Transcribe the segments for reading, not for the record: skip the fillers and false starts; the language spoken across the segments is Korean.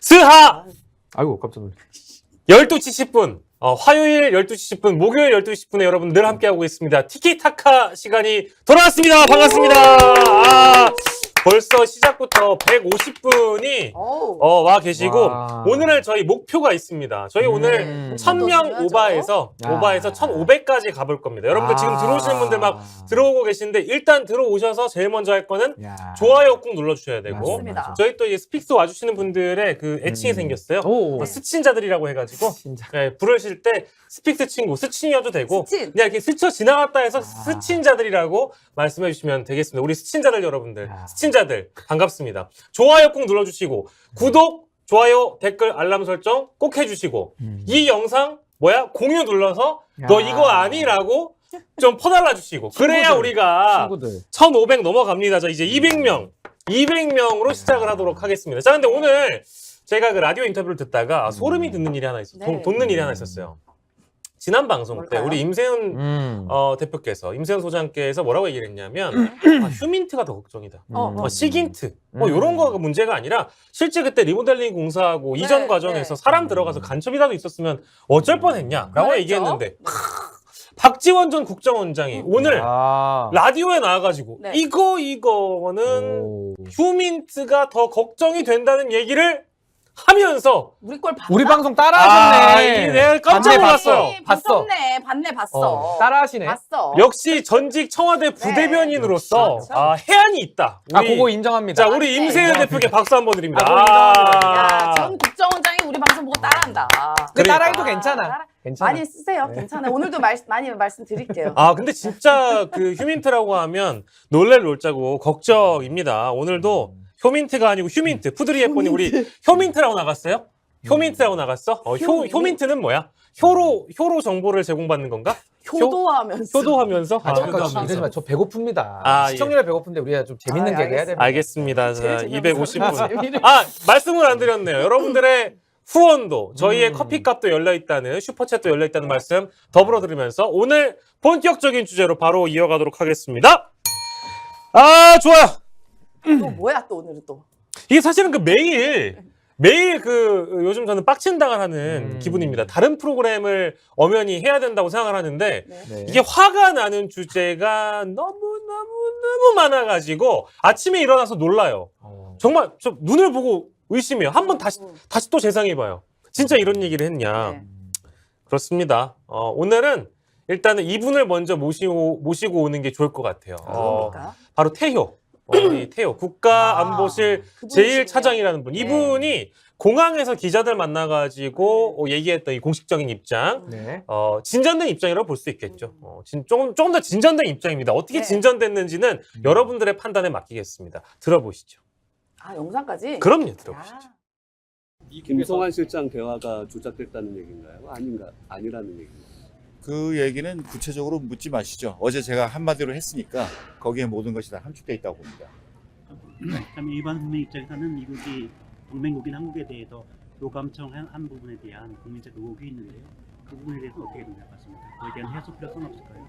스하 아이고 깜짝 놀랐네. 12시 10분 화요일 12시 10분 목요일 12시 10분에 여러분 늘 함께하고 있습니다. 티키타카 시간이 돌아왔습니다. 반갑습니다. 벌써 시작부터 150분이 와 계시고 와. 오늘은 저희 목표가 있습니다. 저희 오늘 1000명 오바해서 1500까지 가볼 겁니다. 여러분들 지금 들어오시는 분들 막 들어오고 계신데 일단 들어오셔서 제일 먼저 할 거는 좋아요 꾹 눌러주셔야 되고 맞습니다. 저희 또 스픽스 와주시는 분들의 그 애칭이 생겼어요. 스친자들이라고 해가지고 네, 부르실 때 스픽스 친구, 스친이어도 되고 스친. 그냥 이렇게 스쳐 지나갔다 해서 스친자들이라고 말씀해 주시면 되겠습니다. 우리 스친자들 여러분들, 스친자들 반갑습니다. 좋아요 꾹 눌러주시고 구독, 좋아요, 댓글, 알람 설정 꼭 해주시고 이 영상 공유 눌러서 너 이거 아니라고 좀 퍼달라 주시고 그래야 우리가 1500 넘어갑니다. 저 이제 200명으로 시작을 하도록 하겠습니다. 자, 근데 오늘 제가 그 라디오 인터뷰를 듣다가 소름이 돋는 일이 하나 있었어요. 돋는 일이 하나 있었어요. 지난 방송 때 우리 임세훈 대표께서, 임세훈 소장께서 뭐라고 얘기를 했냐면 휴민트가 더 걱정이다. 시긴트 이런 거가 문제가 아니라 실제 그때 리모델링 공사하고 이전 과정에서 사람 들어가서 간첩이라도 있었으면 어쩔 뻔했냐라고 얘기했는데 박지원 전 국정원장이 오늘 라디오에 나와가지고 이거는 휴민트가 더 걱정이 된다는 얘기를 하면서 우리 방송 따라하셨네. 내가 깜짝 놀랐어요. 봤어. 봤어. 따라하시네. 봤어. 역시 전직 청와대 부대변인으로서 해안이 있다. 그거 인정합니다. 자, 우리 임세윤 대표께 박수 한번 드립니다. 야, 전 국정원장이 우리 방송 보고 따라한다. 근데 따라해도 괜찮아. 많이 쓰세요. 괜찮아요. 오늘도 많이 말씀드릴게요. 근데 진짜 그 휴민트라고 하면 놀랄 놀자고 걱정입니다. 오늘도 효민트가 아니고 휴민트. 푸드리 예쁜이 우리 효민트라고 나갔어요? 효민트라고 나갔어? 효민트는 뭐야? 효로 정보를 제공받는 건가? 효도하면서? 이러지 마. 저 배고픕니다. 시청률에 배고픈데 우리가 좀 재밌는 개그 해야 됩니다. 알겠습니다. 자, 250분. 말씀을 안 드렸네요. 여러분들의 후원도, 저희의 커피값도 열려있다는, 슈퍼챗도 열려있다는 말씀 더불어 드리면서 오늘 본격적인 주제로 바로 이어가도록 하겠습니다. 좋아요. 또 뭐야 또 오늘은 또. 이게 사실은 매일 요즘 저는 빡친당을 하는 기분입니다. 다른 프로그램을 엄연히 해야 된다고 생각을 하는데 이게 화가 나는 주제가 너무 많아가지고 아침에 일어나서 놀라요. 정말 저 눈을 보고 의심해요. 한번 다시 또 재상해봐요. 진짜 이런 얘기를 했냐. 그렇습니다. 오늘은 일단은 이분을 먼저 모시고 오는 게 좋을 것 같아요. 바로 태효. 태효 국가안보실 제1차장이라는 분. 이분이 공항에서 기자들 만나가지고 얘기했던 이 공식적인 입장, 진전된 입장이라고 볼 수 있겠죠. 조금 더 진전된 입장입니다. 어떻게 진전됐는지는 여러분들의 판단에 맡기겠습니다. 들어보시죠. 영상까지? 그럼요, 들어보시죠. 김성환 실장 대화가 조작됐다는 얘기인가요? 아니라는 얘기인가요? 그 얘기는 구체적으로 묻지 마시죠. 어제 제가 한마디로 했으니까 거기에 모든 것이 다 함축되어 있다고 봅니다. 그다음에 일반 국민 입장에서는 미국이 동맹국인 한국에 대해서 요감청 한 부분에 대한 국민적 의혹이 있는데요. 그 부분에 대해서 어떻게 생각하십니까? 그에 대한 해소 필요성은 없을까요?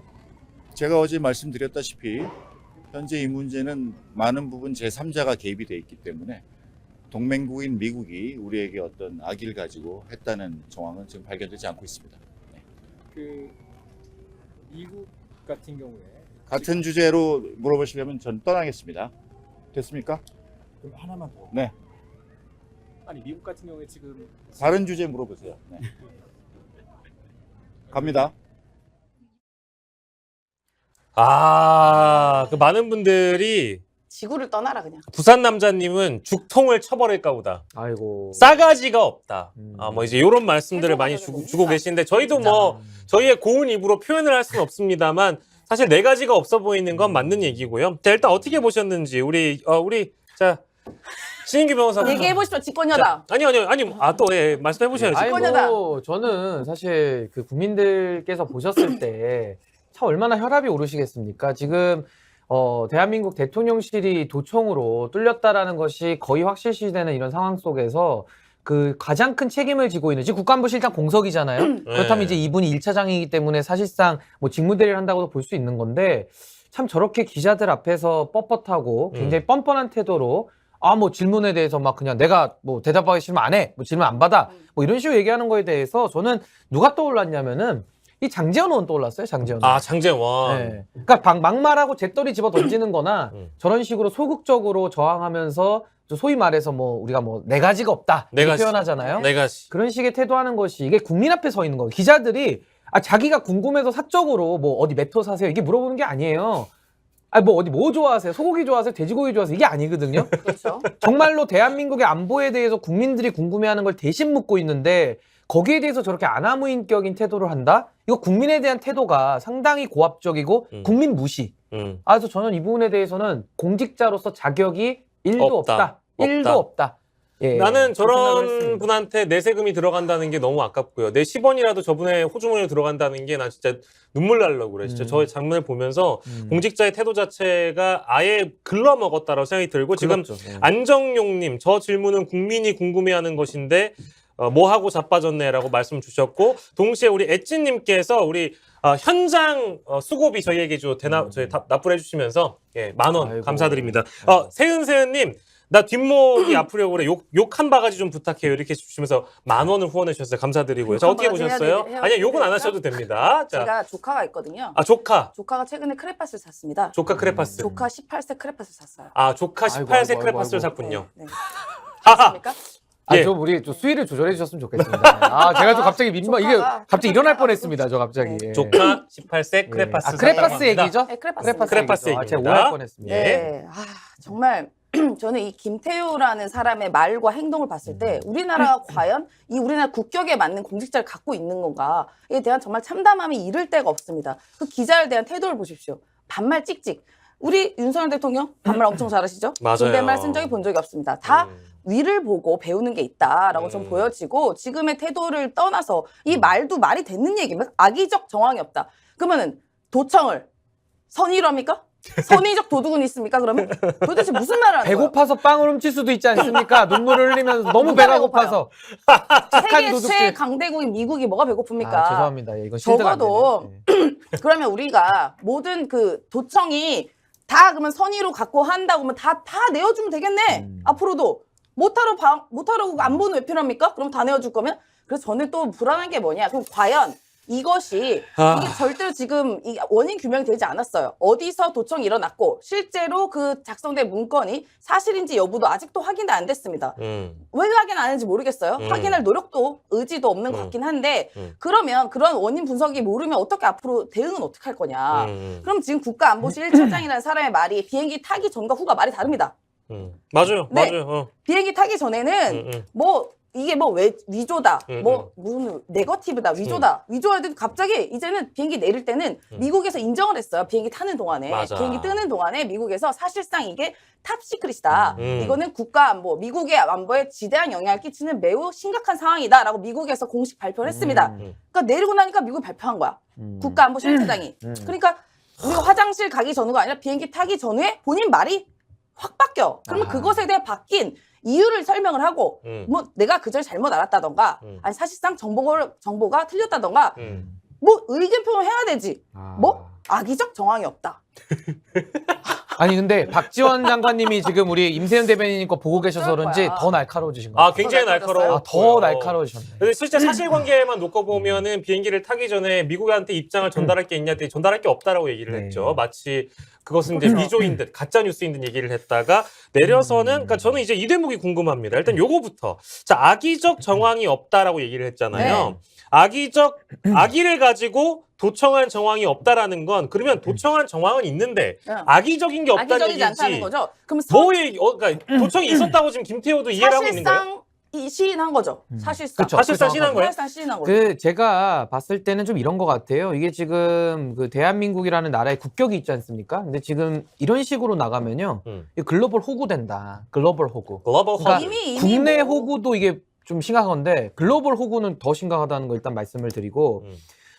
제가 어제 말씀드렸다시피 현재 이 문제는 많은 부분 제3자가 개입이 되어 있기 때문에 동맹국인 미국이 우리에게 어떤 악의를 가지고 했다는 정황은 지금 발견되지 않고 있습니다. 그 미국 같은 경우에 같은 주제로 물어보시려면 전 떠나겠습니다. 됐습니까? 그럼 하나만 더. 네. 아니 미국 같은 경우에 지금 다른 주제 물어보세요. 네. 갑니다. 그 많은 분들이 지구를 떠나라 그냥. 부산 남자님은 죽통을 쳐버릴까 보다. 아이고. 싸가지가 없다. 이제 이런 말씀들을 많이 주고 계신데 저희도 저희의 고운 입으로 표현을 할 수는 없습니다만 사실 네 가지가 없어 보이는 건 맞는 얘기고요. 자, 일단 어떻게 보셨는지 우리 신인규 변호사 얘기해 보십시오. 직권여당. 아니요. 또 말씀해 보셔야죠. 저는 사실 그 국민들께서 보셨을 때 참 얼마나 혈압이 오르시겠습니까? 지금 대한민국 대통령실이 도청으로 뚫렸다라는 것이 거의 확실시되는 이런 상황 속에서 그 가장 큰 책임을 지고 있는 지금 국가안보실장 공석이잖아요. 그렇다면 이제 이분이 1차장이기 때문에 사실상 직무대리를 한다고도 볼 수 있는 건데 참 저렇게 기자들 앞에서 뻣뻣하고 굉장히 뻔뻔한 태도로 뭐 질문에 대해서 막 그냥 내가 뭐 대답하기 싫으면 안 해. 뭐 질문 안 받아. 뭐 이런 식으로 얘기하는 거에 대해서 저는 누가 떠올랐냐면은 이 장제원 의원 떠올랐어요. 장제원 의원. 아, 장제원. 네. 그러니까 막말하고 재떨이 집어 던지는 거나 저런 식으로 소극적으로 저항하면서 소위 말해서 뭐 우리가 뭐 네 가지가 없다. 네 이렇게 가지. 표현하잖아요. 네 가지. 그런 식의 태도하는 것이 이게 국민 앞에 서 있는 거예요. 기자들이 자기가 궁금해서 사적으로 뭐 어디 메토 사세요 이게 물어보는 게 아니에요. 뭐 어디 뭐 좋아하세요? 소고기 좋아하세요? 돼지고기 좋아하세요? 이게 아니거든요. 그렇죠. 정말로 대한민국의 안보에 대해서 국민들이 궁금해하는 걸 대신 묻고 있는데 거기에 대해서 저렇게 아나무인격인 태도를 한다? 이거 국민에 대한 태도가 상당히 고압적이고 국민 무시. 그래서 저는 이 부분에 대해서는 공직자로서 자격이 1도 없다. 1도 없다. 예, 나는 그렇게 생각을 저런 했습니다. 분한테 내 세금이 들어간다는 게 너무 아깝고요. 내 10원이라도 저분의 호주머니로 들어간다는 게 나 진짜 눈물 날려고 그래. 진짜 저 장면을 보면서 공직자의 태도 자체가 아예 글러먹었다라고 생각이 들고 지금 그렇죠. 예. 안정용님 저 질문은 국민이 궁금해하는 것인데 뭐 하고 자빠졌네라고 말씀 주셨고 동시에 우리 엣지님께서 우리 현장 수고비 저희에게 저희 납부를 해주시면서 예, 10,000원 아이고. 감사드립니다. 세은세은님 나 뒷목이 아프려고 그래. 욕 한 바가지 좀 부탁해요. 이렇게 주시면서 10,000원을 후원해 주셨어요. 감사드리고요. 자, 욕 어떻게 한 바가지 보셨어요? 해야 아니요, 욕은 안 되니까? 하셔도 됩니다. 자, 제가 조카가 있거든요. 조카. 조카가 최근에 크레파스를 샀습니다. 조카 크레파스. 조카 18세 크레파스를 샀어요. 조카 18세 아이고, 크레파스를 아이고. 샀군요. 네. 하하. 맞습니까? 예. 좀 우리 좀 수위를 조절해 주셨으면 좋겠습니다. 제가 좀 갑자기 민망 이게 조카가 갑자기 일어날 뻔했습니다. 저 갑자기. 네. 예. 조카 18세 크레파스. 예. 크레파스 샀다고 합니다. 얘기죠? 네, 크레파스. 크레파스 얘기죠. 얘기입니다. 제가 오해할 뻔했습니다. 예. 네. 정말 저는 이 김태효라는 사람의 말과 행동을 봤을 때 우리나라가 과연 이 우리나라 국격에 맞는 공직자를 갖고 있는 건가에 대한 정말 참담함이 이를 데가 없습니다. 그 기자에 대한 태도를 보십시오. 반말 찍찍. 우리 윤석열 대통령 반말 엄청 잘하시죠? 맞아요. 존댓말 쓴 적이 본 적이 없습니다. 다 위를 보고 배우는 게 있다라고 좀 보여지고 지금의 태도를 떠나서 이 말도 말이 되는 얘기입니다. 악의적 정황이 없다. 그러면은 도청을 선의랍니까? 선의적 도둑은 있습니까? 그러면 도대체 무슨 말을 하는 거예요? 배고파서 빵을 훔칠 수도 있지 않습니까? 눈물을 흘리면서 너무 누가 배가 배고파요? 고파서. 세계 도둑질. 최강대국인 미국이 뭐가 배고픕니까? 죄송합니다. 예, 이건 실드가 안 적어도 되네요. 그러면 우리가 모든 그 도청이 다 그러면 선의로 갖고 한다고 하면 다 내어주면 되겠네. 앞으로도 못하러 안보는 왜 필요합니까? 그럼 다 내어줄 거면? 그래서 저는 또 불안한 게 뭐냐? 그럼 과연 이것이 이게 절대로 지금 이 원인 규명이 되지 않았어요. 어디서 도청이 일어났고 실제로 그 작성된 문건이 사실인지 여부도 아직도 확인이 안 됐습니다. 왜 확인 안 했는지 모르겠어요. 확인할 노력도 의지도 없는 것 같긴 한데 그러면 그런 원인 분석이 모르면 어떻게 앞으로 대응은 어떻게 할 거냐. 그럼 지금 국가안보실 1차장이라는 사람의 말이 비행기 타기 전과 후가 말이 다릅니다. 맞아요. 네. 맞아요. 비행기 타기 전에는 뭐 이게 뭐 위조다, 뭐 무슨 네거티브다, 위조하듯 갑자기 이제는 비행기 내릴 때는 미국에서 인정을 했어요. 비행기 타는 동안에, 맞아. 비행기 뜨는 동안에 미국에서 사실상 이게 탑시크릿이다. 이거는 국가 안보, 미국의 안보에 지대한 영향을 끼치는 매우 심각한 상황이다라고 미국에서 공식 발표를 했습니다. 그러니까 내리고 나니까 미국이 발표한 거야. 국가안보실장이. 그러니까 우리가 화장실 가기 전후가 아니라 비행기 타기 전후에 본인 말이 확 바뀌어. 그러면 그것에 대해 바뀐 이유를 설명을 하고 뭐 내가 그절 잘못 알았다던가 아니 사실상 정보가 틀렸다던가 뭐 의견 표명해야 되지. 뭐 악의적 정황이 없다. 아니 근데 박지원 장관님이 지금 우리 임세현 대변인님 거 보고 계셔서 그럴 그런지 거야. 더 날카로워지신 것 같아요. 굉장히 날카로워. 더 날카로워지셨네. 근데 실제 사실관계만 놓고 보면은 비행기를 타기 전에 미국한테 입장을 전달할 게 있냐 했더니 전달할 게 없다라고 얘기를 네. 했죠. 마치 그것은 이제 위조인 듯 가짜 뉴스인 듯 얘기를 했다가 내려서는 그러니까 저는 이제 이 대목이 궁금합니다. 일단 요거부터 자 악의적 정황이 없다라고 얘기를 했잖아요. 네. 악의를 가지고 도청한 정황이 없다라는 건 그러면 도청한 정황은 있는데 악의적인 게 없다는 악의적이지 않다는 얘기지. 거죠. 그럼 그러니까 도청이 있었다고 지금 김태호도 이해를 하고 있는 거예요? 사실상 시인한 거죠. 사실상. 그쵸. 사실상 시인한 거예요? 사실상 시인한 거죠. 그 제가 봤을 때는 좀 이런 것 같아요. 이게 지금 그 대한민국이라는 나라의 국격이 있지 않습니까? 근데 지금 이런 식으로 나가면요, 이 글로벌 호구 된다. 글로벌 호구. 글로벌 그러니까 허브. 이미 국내 뭐. 호구도 이게 좀 심각한데 글로벌 호구는 더 심각하다는 거 일단 말씀을 드리고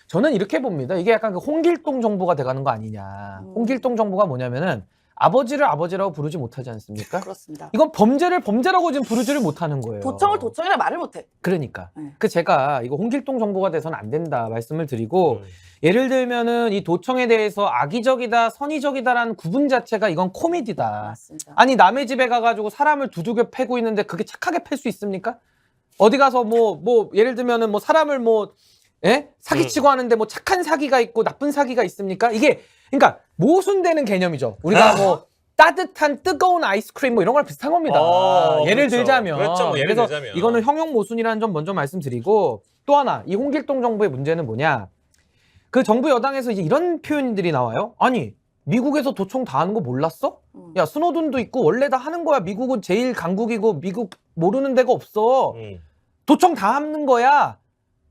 저는 이렇게 봅니다. 이게 약간 그 홍길동 정부가 돼가는 거 아니냐. 홍길동 정부가 뭐냐면은 아버지를 아버지라고 부르지 못하지 않습니까? 그렇습니다. 이건 범죄를 범죄라고 지금 부르지를 못하는 거예요. 도청을 도청이라 말을 못해. 그러니까. 네. 그 제가 이거 홍길동 정부가 돼서는 안 된다 말씀을 드리고 예를 들면은 이 도청에 대해서 악의적이다, 선의적이다라는 구분 자체가 이건 코미디다. 맞습니다. 아니 남의 집에 가가지고 사람을 두들겨 패고 있는데 그게 착하게 팰 수 있습니까? 어디 가서 뭐 예를 들면은 뭐 사람을 사기치고 하는데 뭐 착한 사기가 있고 나쁜 사기가 있습니까? 이게 그러니까 모순되는 개념이죠. 우리가 뭐 따뜻한 뜨거운 아이스크림 뭐 이런 거랑 비슷한 겁니다. 예를 그렇죠. 들자면. 그렇죠. 뭐 예를 그래서 들자면. 이거는 형용 모순이라는 점 먼저 말씀드리고 또 하나 이 홍길동 정부의 문제는 뭐냐? 그 정부 여당에서 이제 이런 표현들이 나와요. 아니 미국에서 도청 다 하는 거 몰랐어? 야 스노든도 있고 원래 다 하는 거야. 미국은 제일 강국이고 미국 모르는 데가 없어. 도청 다 하는 거야.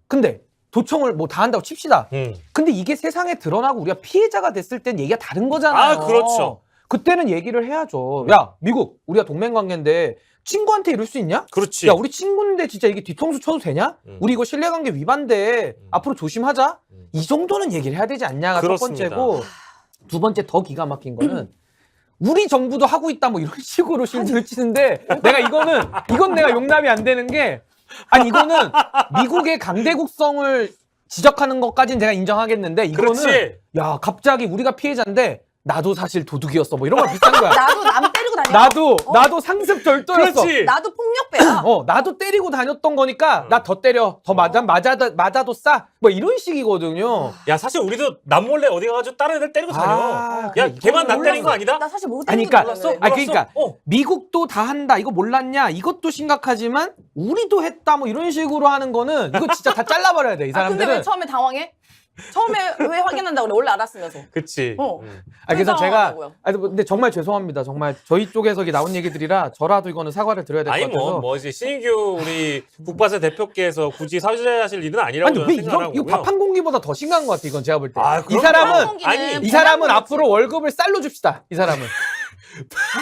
근데 도청을 뭐 다 한다고 칩시다. 근데 이게 세상에 드러나고 우리가 피해자가 됐을 땐 얘기가 다른 거잖아요. 아, 그렇죠. 그때는 얘기를 해야죠. 야 미국 우리가 동맹관계인데 친구한테 이럴 수 있냐? 그렇지. 야 우리 친구인데 진짜 이게 뒤통수 쳐도 되냐? 우리 이거 신뢰관계 위반돼. 앞으로 조심하자. 이 정도는 얘기를 해야 되지 않냐가 그렇습니다. 첫 번째고 두 번째 더 기가 막힌 거는 우리 정부도 하고 있다 뭐 이런 식으로 실드를 치는데 내가 이건 내가 용납이 안 되는 게 아니 이거는 미국의 강대국성을 지적하는 것까지는 내가 인정하겠는데 이거는 그렇지. 야 갑자기 우리가 피해자인데 나도 사실 도둑이었어 뭐 이런 거랑 비슷한 거야. 나도 남 때리고 다녔어. 나도 상습 절도였어. 그렇지. 나도 폭력배야. 나도 때리고 다녔던 거니까 나 더 때려. 더 맞아도 싸. 뭐 이런 식이거든요. 야 사실 우리도 남몰래 어디 가가지고 다른 애들 때리고 다녀. 아, 야 그래, 걔만 나 이거는 때린 거 아니다? 나 사실 못 아니, 때리는 그러니까 줄 알았는데. 아니, 그러니까 어. 미국도 다 한다. 이거 몰랐냐? 이것도 심각하지만 우리도 했다. 뭐 이런 식으로 하는 거는 이거 진짜 다 잘라버려야 돼. 이 근데 사람들은. 왜 처음에 당황해? 처음에 왜 확인한다고 그래? 원래 알았으면서. 그치. 그래서 제가 당황하냐고요. 근데 정말 죄송합니다. 정말 저희 쪽에서 나온 얘기들이라 저라도 이거는 사과를 드려야 될 것 아니 같아서. 뭐 이제 신인규 우리 국바세 대표께서 굳이 사죄하실 일은 아니라고 아니 저는 왜 생각을 이거 하고요. 밥 한 공기보다 더 심각한 것 같아. 이건 제가 볼 때. 아, 이 그럼요. 사람은 아니, 이 사람은 앞으로 월급을 쌀로 줍시다. 이 사람은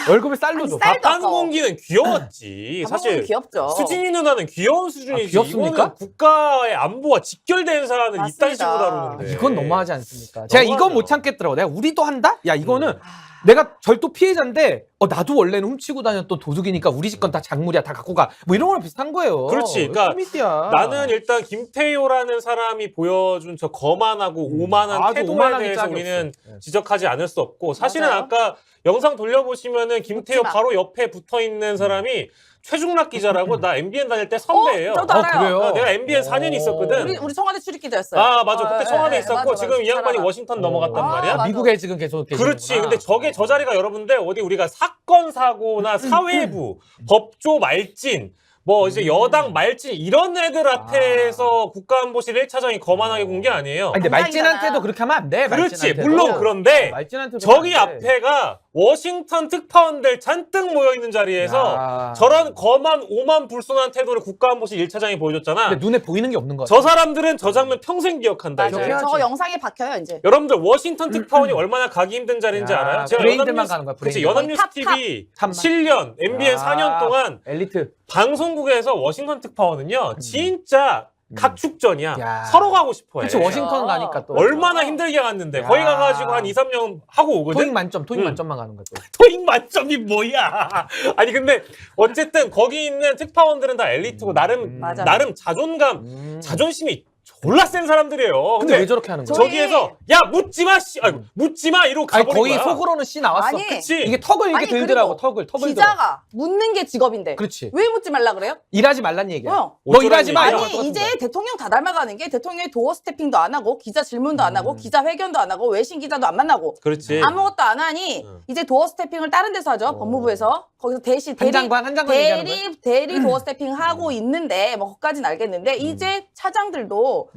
월급을 쌀로 줘. 쌀- 밥 한 아까워. 공기는 귀여웠지. 사실 귀엽죠. 수진이 누나는 귀여운 수준이지. 귀엽습니까? 이거는 국가의 안보와 직결된 사안을 이딴 맞습니다. 식으로 다루는데. 이건 너무하지 않습니까? 제가 이건 너무하죠. 못 참겠더라고. 내가 우리도 한다? 야 이거는 내가 절도 피해자인데 나도 원래는 훔치고 다녔던 도둑이니까 우리 집 건 다 작물이야 다 갖고 가. 뭐 이런 거랑 비슷한 거예요. 그렇지. 그러니까 코미디야. 나는 일단 김태효라는 사람이 보여준 저 거만하고 오만한 아주 태도에 오만하기 대해서 짝이 우리는 없어. 네. 지적하지 않을 수 없고 사실은 맞아요. 아까 영상 돌려보시면은 김태효 묻지마. 바로 옆에 붙어 있는 사람이 최중락 기자라고 나 MBN 다닐 때 선배예요. 저도 알아요. 그래요? 내가 MBN 4년 있었거든. 우리 청와대 출입 기자였어요. 아 맞아. 그때 청와대 예, 있었고 맞아, 지금 이 맞아. 양반이 잘 알아. 워싱턴 넘어갔단 아, 말이야. 맞아. 미국에 지금 계속 계시는구나. 그렇지. 근데 저 자리가 여러분들 어디 우리가 사건 사고나 사회부, 법조 말진, 뭐 이제 여당 말진 이런 애들 앞에서 국가안보실 1차장이 거만하게 군 게 아니에요. 아니, 근데 정상이잖아. 말진한테도 그렇게 하면 안 돼. 그렇지. 말진한테도. 물론 그런데 말진한테도 저기 그러면 안 돼. 앞에가 워싱턴 특파원들 잔뜩 모여 있는 자리에서 야. 저런 거만 오만 불손한 태도를 국가안보실 1차장이 보여줬잖아. 근데 눈에 보이는 게 없는 거야. 저 사람들은 저 장면 평생 기억한다. 맞아요. 이제. 기억해야지. 저거 영상에 박혀요 이제. 여러분들 워싱턴 특파원이 얼마나 가기 힘든 자리인지 야, 알아요? 제가 브레인들만 가는 거야, 그치, 브레인들. 연합뉴스 탑, TV 탑. 7년, MBN 야. 4년 동안 엘리트. 방송국에서 워싱턴 특파원은요, 진짜 각축전이야. 야. 서로 가고 싶어 해. 그치 워싱턴 가니까 또. 얼마나 힘들게 갔는데 거기 야. 가가지고 한 2, 3년 하고 오거든. 토익 만점, 토익 응. 만점만 가는 거야 또. 토익 만점이 뭐야? 아니 근데 어쨌든 거기 있는 특파원들은 다 엘리트고 나름 맞아. 나름 자존감, 자존심이 졸라 센 사람들이에요. 근데 왜 저렇게 하는 거야? 저기- 저기에서 야 묻지 마, 씨, 아이고, 묻지 마 이러고 아니 가버린 거의 거야. 속으로는 씨 나왔어. 아니, 그치? 이게 턱을 이렇게 아니, 들더라고. 그리고 턱을 들어. 기자가 묻는 게 직업인데. 그렇지. 왜 묻지 말라 그래요? 일하지 말란 얘기야. 어. 너 일하지 마. 어쩌라는 이런 거 아니 똑같은 이제 거야. 대통령 다 닮아가는 게 대통령이 도어 스태핑도 안 하고 기자 질문도 안 하고 기자 회견도 안 하고 외신 기자도 안 만나고 그렇지. 아무것도 안 하니 응. 이제 도어 스태핑을 다른 데서 하죠. 법무부에서 거기서 한 장관 얘기하는 거야? 대리 도어 스태핑 하고 있는데 뭐 거기까지는 알겠는데 이제 차장들도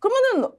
그러면은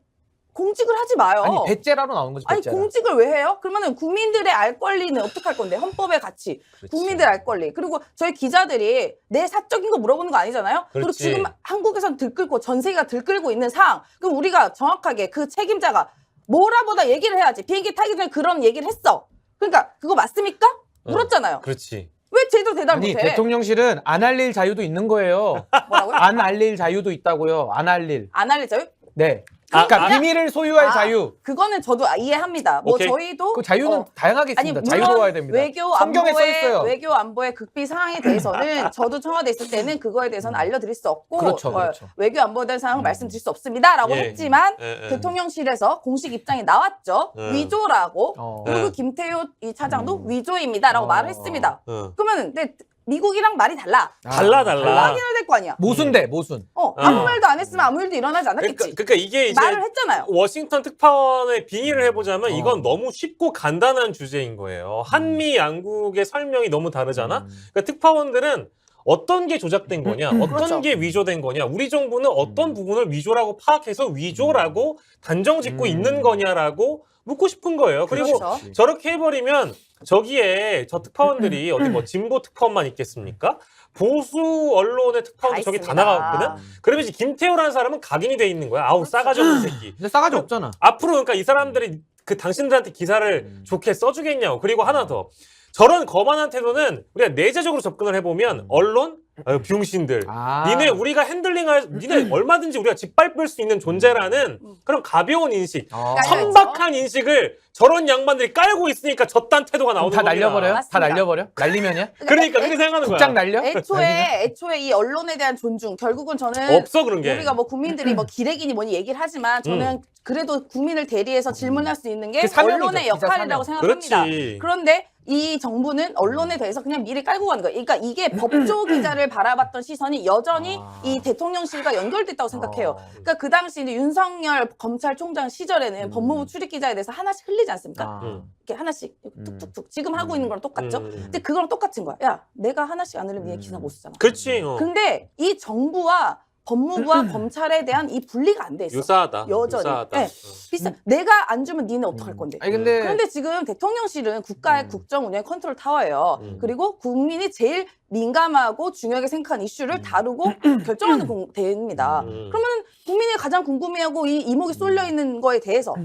공직을 하지 마요. 아니 배째라로 나오는 거지. 아니 배째라. 공직을 왜 해요? 그러면은 국민들의 알 권리는 어떻게 할 건데? 헌법의 가치, 국민들의 알 권리. 그리고 저희 기자들이 내 사적인 거 물어보는 거 아니잖아요. 그리고 그렇지. 지금 한국에선 들끓고 전 세계가 들끓고 있는 상황. 그럼 우리가 정확하게 그 책임자가 뭐라보다 얘기를 해야지. 비행기 타기 전에 그런 얘기를 했어. 그러니까 그거 맞습니까? 물었잖아요. 그렇지. 왜 제대로 대답 아니 못해? 대통령실은 안 알릴 자유도 있는 거예요. 뭐라고요? 안 알릴 자유도 있다고요. 안 알릴. 안 알려줘요? 네. 그러니까 비밀을 소유할 아, 자유. 그거는 저도 이해합니다. 뭐 오케이. 저희도 그 자유는 다양하게 아니 있습니다. 물론 자유로워야 됩니다. 외교 성경에 써 안보의 있어요. 외교 안보의 극비 사항에 대해서는 저도 청와대 있을 때는 그거에 대해서는 알려드릴 수 없고 그렇죠, 그렇죠. 외교 안보에 대한 사항을 말씀드릴 수 없습니다라고 예. 했지만 예, 예. 대통령실에서 공식 입장이 나왔죠. 위조라고. 그리고 예. 김태효 이 차장도 위조입니다라고 말을 했습니다. 그러면 근데 미국이랑 말이 달라. 달라. 확인을 될 거 아니야. 모순돼, 모순. 아무 말도 안 했으면 아무 일도 일어나지 않았겠지. 그러니까 이게 이제 말을 했잖아요. 워싱턴 특파원의 빙의를 해보자면 이건 너무 쉽고 간단한 주제인 거예요. 한미 양국의 설명이 너무 다르잖아. 그러니까 특파원들은 어떤 게 조작된 거냐, 어떤 그렇죠. 게 위조된 거냐, 우리 정부는 어떤 부분을 위조라고 파악해서 위조라고 단정짓고 있는 거냐라고 묻고 싶은 거예요. 그리고 그렇죠. 저렇게 해버리면 저기에 저 특파원들이 어디 뭐 진보 특파원만 있겠습니까? 보수 언론의 특파원도 저기 다 있습니다. 나가거든. 그러면 이제 김태호라는 사람은 각인이 돼 있는 거야. 아우 싸가지 없는 새끼. 근데 싸가지 없잖아. 앞으로 그러니까 이 사람들이 그 당신들한테 기사를 좋게 써주겠냐고. 그리고 하나 더. 저런 거만한 태도는 우리가 내재적으로 접근을 해보면 언론, 비용신들. 니네 우리가 핸들링할, 니네 얼마든지 우리가 짓밟을 수 있는 존재라는 그런 가벼운 인식, 천박한 인식을 저런 양반들이 깔고 있으니까 저딴 태도가 나오는 다 겁니다. 날려버려요? 다 맞습니다. 날려버려? 날리면이야? 그러니까 그렇게 생각하는 거야. 국장 날려? 애초에 이 언론에 대한 존중 결국은 저는 없어 그런 게. 우리가 뭐 국민들이 뭐 기레기니 뭐니 얘기를 하지만 저는 그래도 국민을 대리해서 질문할 수 있는 게 그 사명이죠, 언론의 기자 역할이라고 사명. 생각합니다. 그렇지. 그런데 이 정부는 언론에 대해서 그냥 미리 깔고 가는 거예요. 그러니까 이게 법조 기자를 바라봤던 시선이 여전히 이 대통령실과 연결됐다고 생각해요. 그러니까 그 당시 이제 윤석열 검찰총장 시절에는 법무부 출입 기자에 대해서 하나씩 흘리지 않습니까? 이렇게 하나씩 툭툭툭 지금 하고 있는 거랑 똑같죠. 근데 그거랑 똑같은 거야. 야, 내가 하나씩 안 흘리면 니네 기사 못 쓰잖아. 그렇지. 근데 이 정부와 법무부와 검찰에 대한 이 분리가 안 돼 있어. 유사하다. 여전히. 유사하다. 네. 비슷한. 내가 안 주면 니네 어떡할 건데. 아니 근데 그런데 지금 대통령실은 국가의 국정 운영 컨트롤 타워예요. 그리고 국민이 제일 민감하고 중요하게 생각하는 이슈를 다루고 결정하는 대입니다. 그러면 국민이 가장 궁금해하고 이 이목이 쏠려 있는 거에 대해서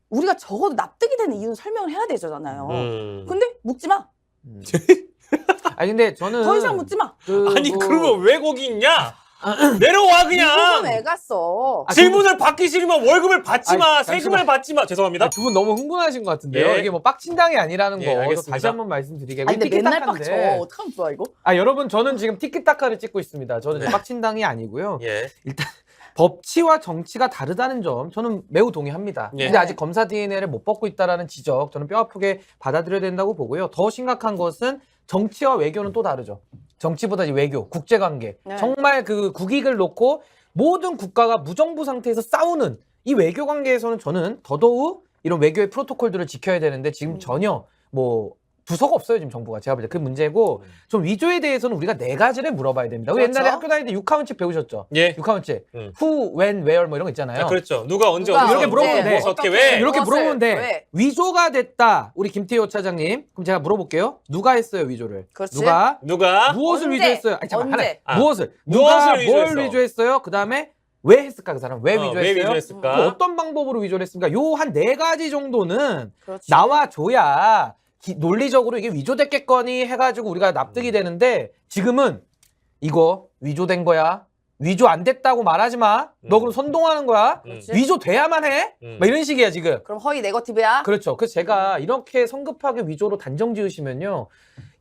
우리가 적어도 납득이 되는 이유는 설명을 해야 되잖아요. 근데 묻지 마. 아니 근데 저는 더 이상 묻지 마. 아니 그러면 왜 거기 있냐? 내려와 그냥. 미국은 왜 갔어? 질문을 받기 싫으면 월급을 받지 마. 아니, 세금을 받지 마. 죄송합니다. 두 분 너무 흥분하신 것 같은데요. 예. 이게 뭐 빡친당이 아니라는 예, 거 알겠습니다. 다시 한번 말씀드리게. 아니 근데 맨날 티키타카인데. 빡쳐. 어떡하면 좋아 이거? 아 여러분 저는 지금 티키타카를 찍고 있습니다. 저는 이제 빡친당이 아니고요. 예. 일단 법치와 정치가 다르다는 점 저는 매우 동의합니다. 예. 근데 아직 검사 DNA를 못 벗고 있다라는 지적 저는 뼈아프게 받아들여야 된다고 보고요. 더 심각한 것은 정치와 외교는 또 다르죠. 정치보다 이 외교, 국제관계. 네. 정말 그 국익을 놓고 모든 국가가 무정부 상태에서 싸우는 이 외교 관계에서는 저는 더더욱 이런 외교의 프로토콜들을 지켜야 되는데 지금 전혀 뭐 부서가 없어요 지금 정부가. 제가 볼 때 그 문제고 좀 위조에 대해서는 우리가 4가지를 물어봐야 됩니다. 우리 그렇죠. 옛날에 학교 다닐 때 6하원칙 배우셨죠? 예. 6하원칙. 음. Who, when, where 뭐 이런 거 있잖아요. 아, 그렇죠. 누가 언제 누가 어디서 이렇게 물어보면 돼. 어떻게 왜? 이렇게 무엇을, 물어보면 돼. 왜? 위조가 됐다. 우리 김태호 차장님. 그럼 제가 물어볼게요. 누가 했어요 위조를? 그렇지. 누가? 누가? 무엇을 언제? 위조했어요? 아니, 잠깐 언제? 하나. 무엇을? 무엇을 누가 뭘 위조했어? 위조했어요? 그 다음에 왜 했을까 그 사람? 왜 왜 위조했어요? 위조했을까? 또 어떤 방법으로 위조를 했습니까? 요 한 4가지 정도는 그렇지. 나와줘야 논리적으로 이게 위조됐겠거니 해가지고 우리가 납득이 되는데 지금은 이거 위조된 거야. 위조 안 됐다고 말하지 마. 너 그럼 선동하는 거야. 그렇지. 위조돼야만 해. 막 이런 식이야 지금. 그럼 허위 네거티브야. 그렇죠. 그래서 제가 이렇게 성급하게 위조로 단정 지으시면요.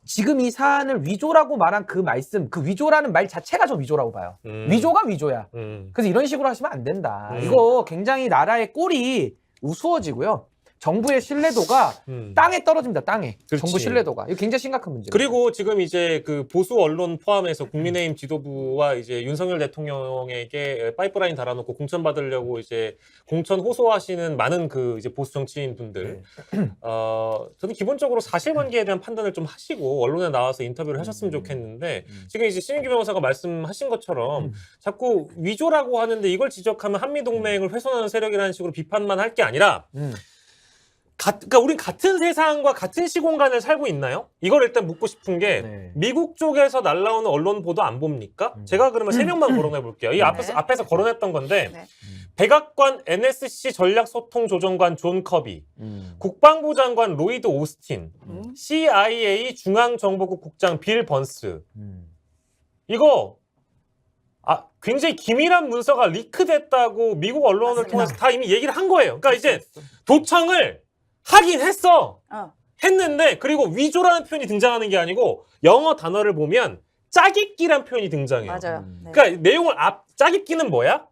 지금 이 사안을 위조라고 말한 그 말씀, 그 위조라는 말 자체가 저 위조라고 봐요. 위조가 위조야. 그래서 이런 식으로 하시면 안 된다. 이거 굉장히 나라의 꼴이 우스워지고요. 정부의 신뢰도가 땅에 떨어집니다. 땅에. 그렇지. 정부 신뢰도가. 이거 굉장히 심각한 문제예요. 그리고 지금 이제 그 보수 언론 포함해서 국민의힘 지도부와 이제 윤석열 대통령에게 파이프라인 달아놓고 공천 받으려고 이제 공천 호소하시는 많은 그 이제 보수 정치인 분들, 저는 기본적으로 사실관계에 대한 판단을 좀 하시고 언론에 나와서 인터뷰를 하셨으면 좋겠는데 지금 이제 신인규 변호사가 말씀하신 것처럼 자꾸 위조라고 하는데 이걸 지적하면 한미 동맹을 훼손하는 세력이라는 식으로 비판만 할 게 아니라. 그러니까 우린 같은 세상과 같은 시공간을 살고 있나요? 이걸 일단 묻고 싶은 게 네. 미국 쪽에서 날라오는 언론 보도 안 봅니까? 제가 그러면 3명만 거론해 볼게요. 이 앞에서 거론했던 건데 네. 백악관 NSC 전략소통조정관 존 커비, 국방부 장관 로이드 오스틴, CIA 중앙정보국 국장 빌 번스. 이거 굉장히 기밀한 문서가 리크됐다고 미국 언론을 맞습니다. 통해서 다 이미 얘기를 한 거예요. 그러니까 이제 도청을 하긴 했어. 했는데 그리고 위조라는 표현이 등장하는 게 아니고 영어 단어를 보면 짜깁기란 표현이 등장해요. 맞아요. 네. 그러니까 내용을 짜깁기는 뭐야?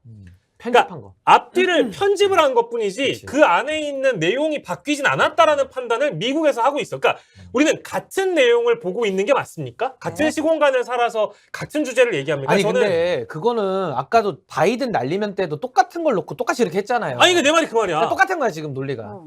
편집한 거. 앞뒤를 편집을 한 것뿐이지 그치. 그 안에 있는 내용이 바뀌진 않았다라는 판단을 미국에서 하고 있어. 그러니까 우리는 같은 내용을 보고 있는 게 맞습니까? 같은 네. 시공간을 살아서 같은 주제를 얘기합니까? 아니 저는 근데 그거는 아까도 바이든 날리면 때도 똑같은 걸 놓고 똑같이 이렇게 했잖아요. 아니 내 말이 그 말이야. 그러니까 똑같은 거야 지금 논리가.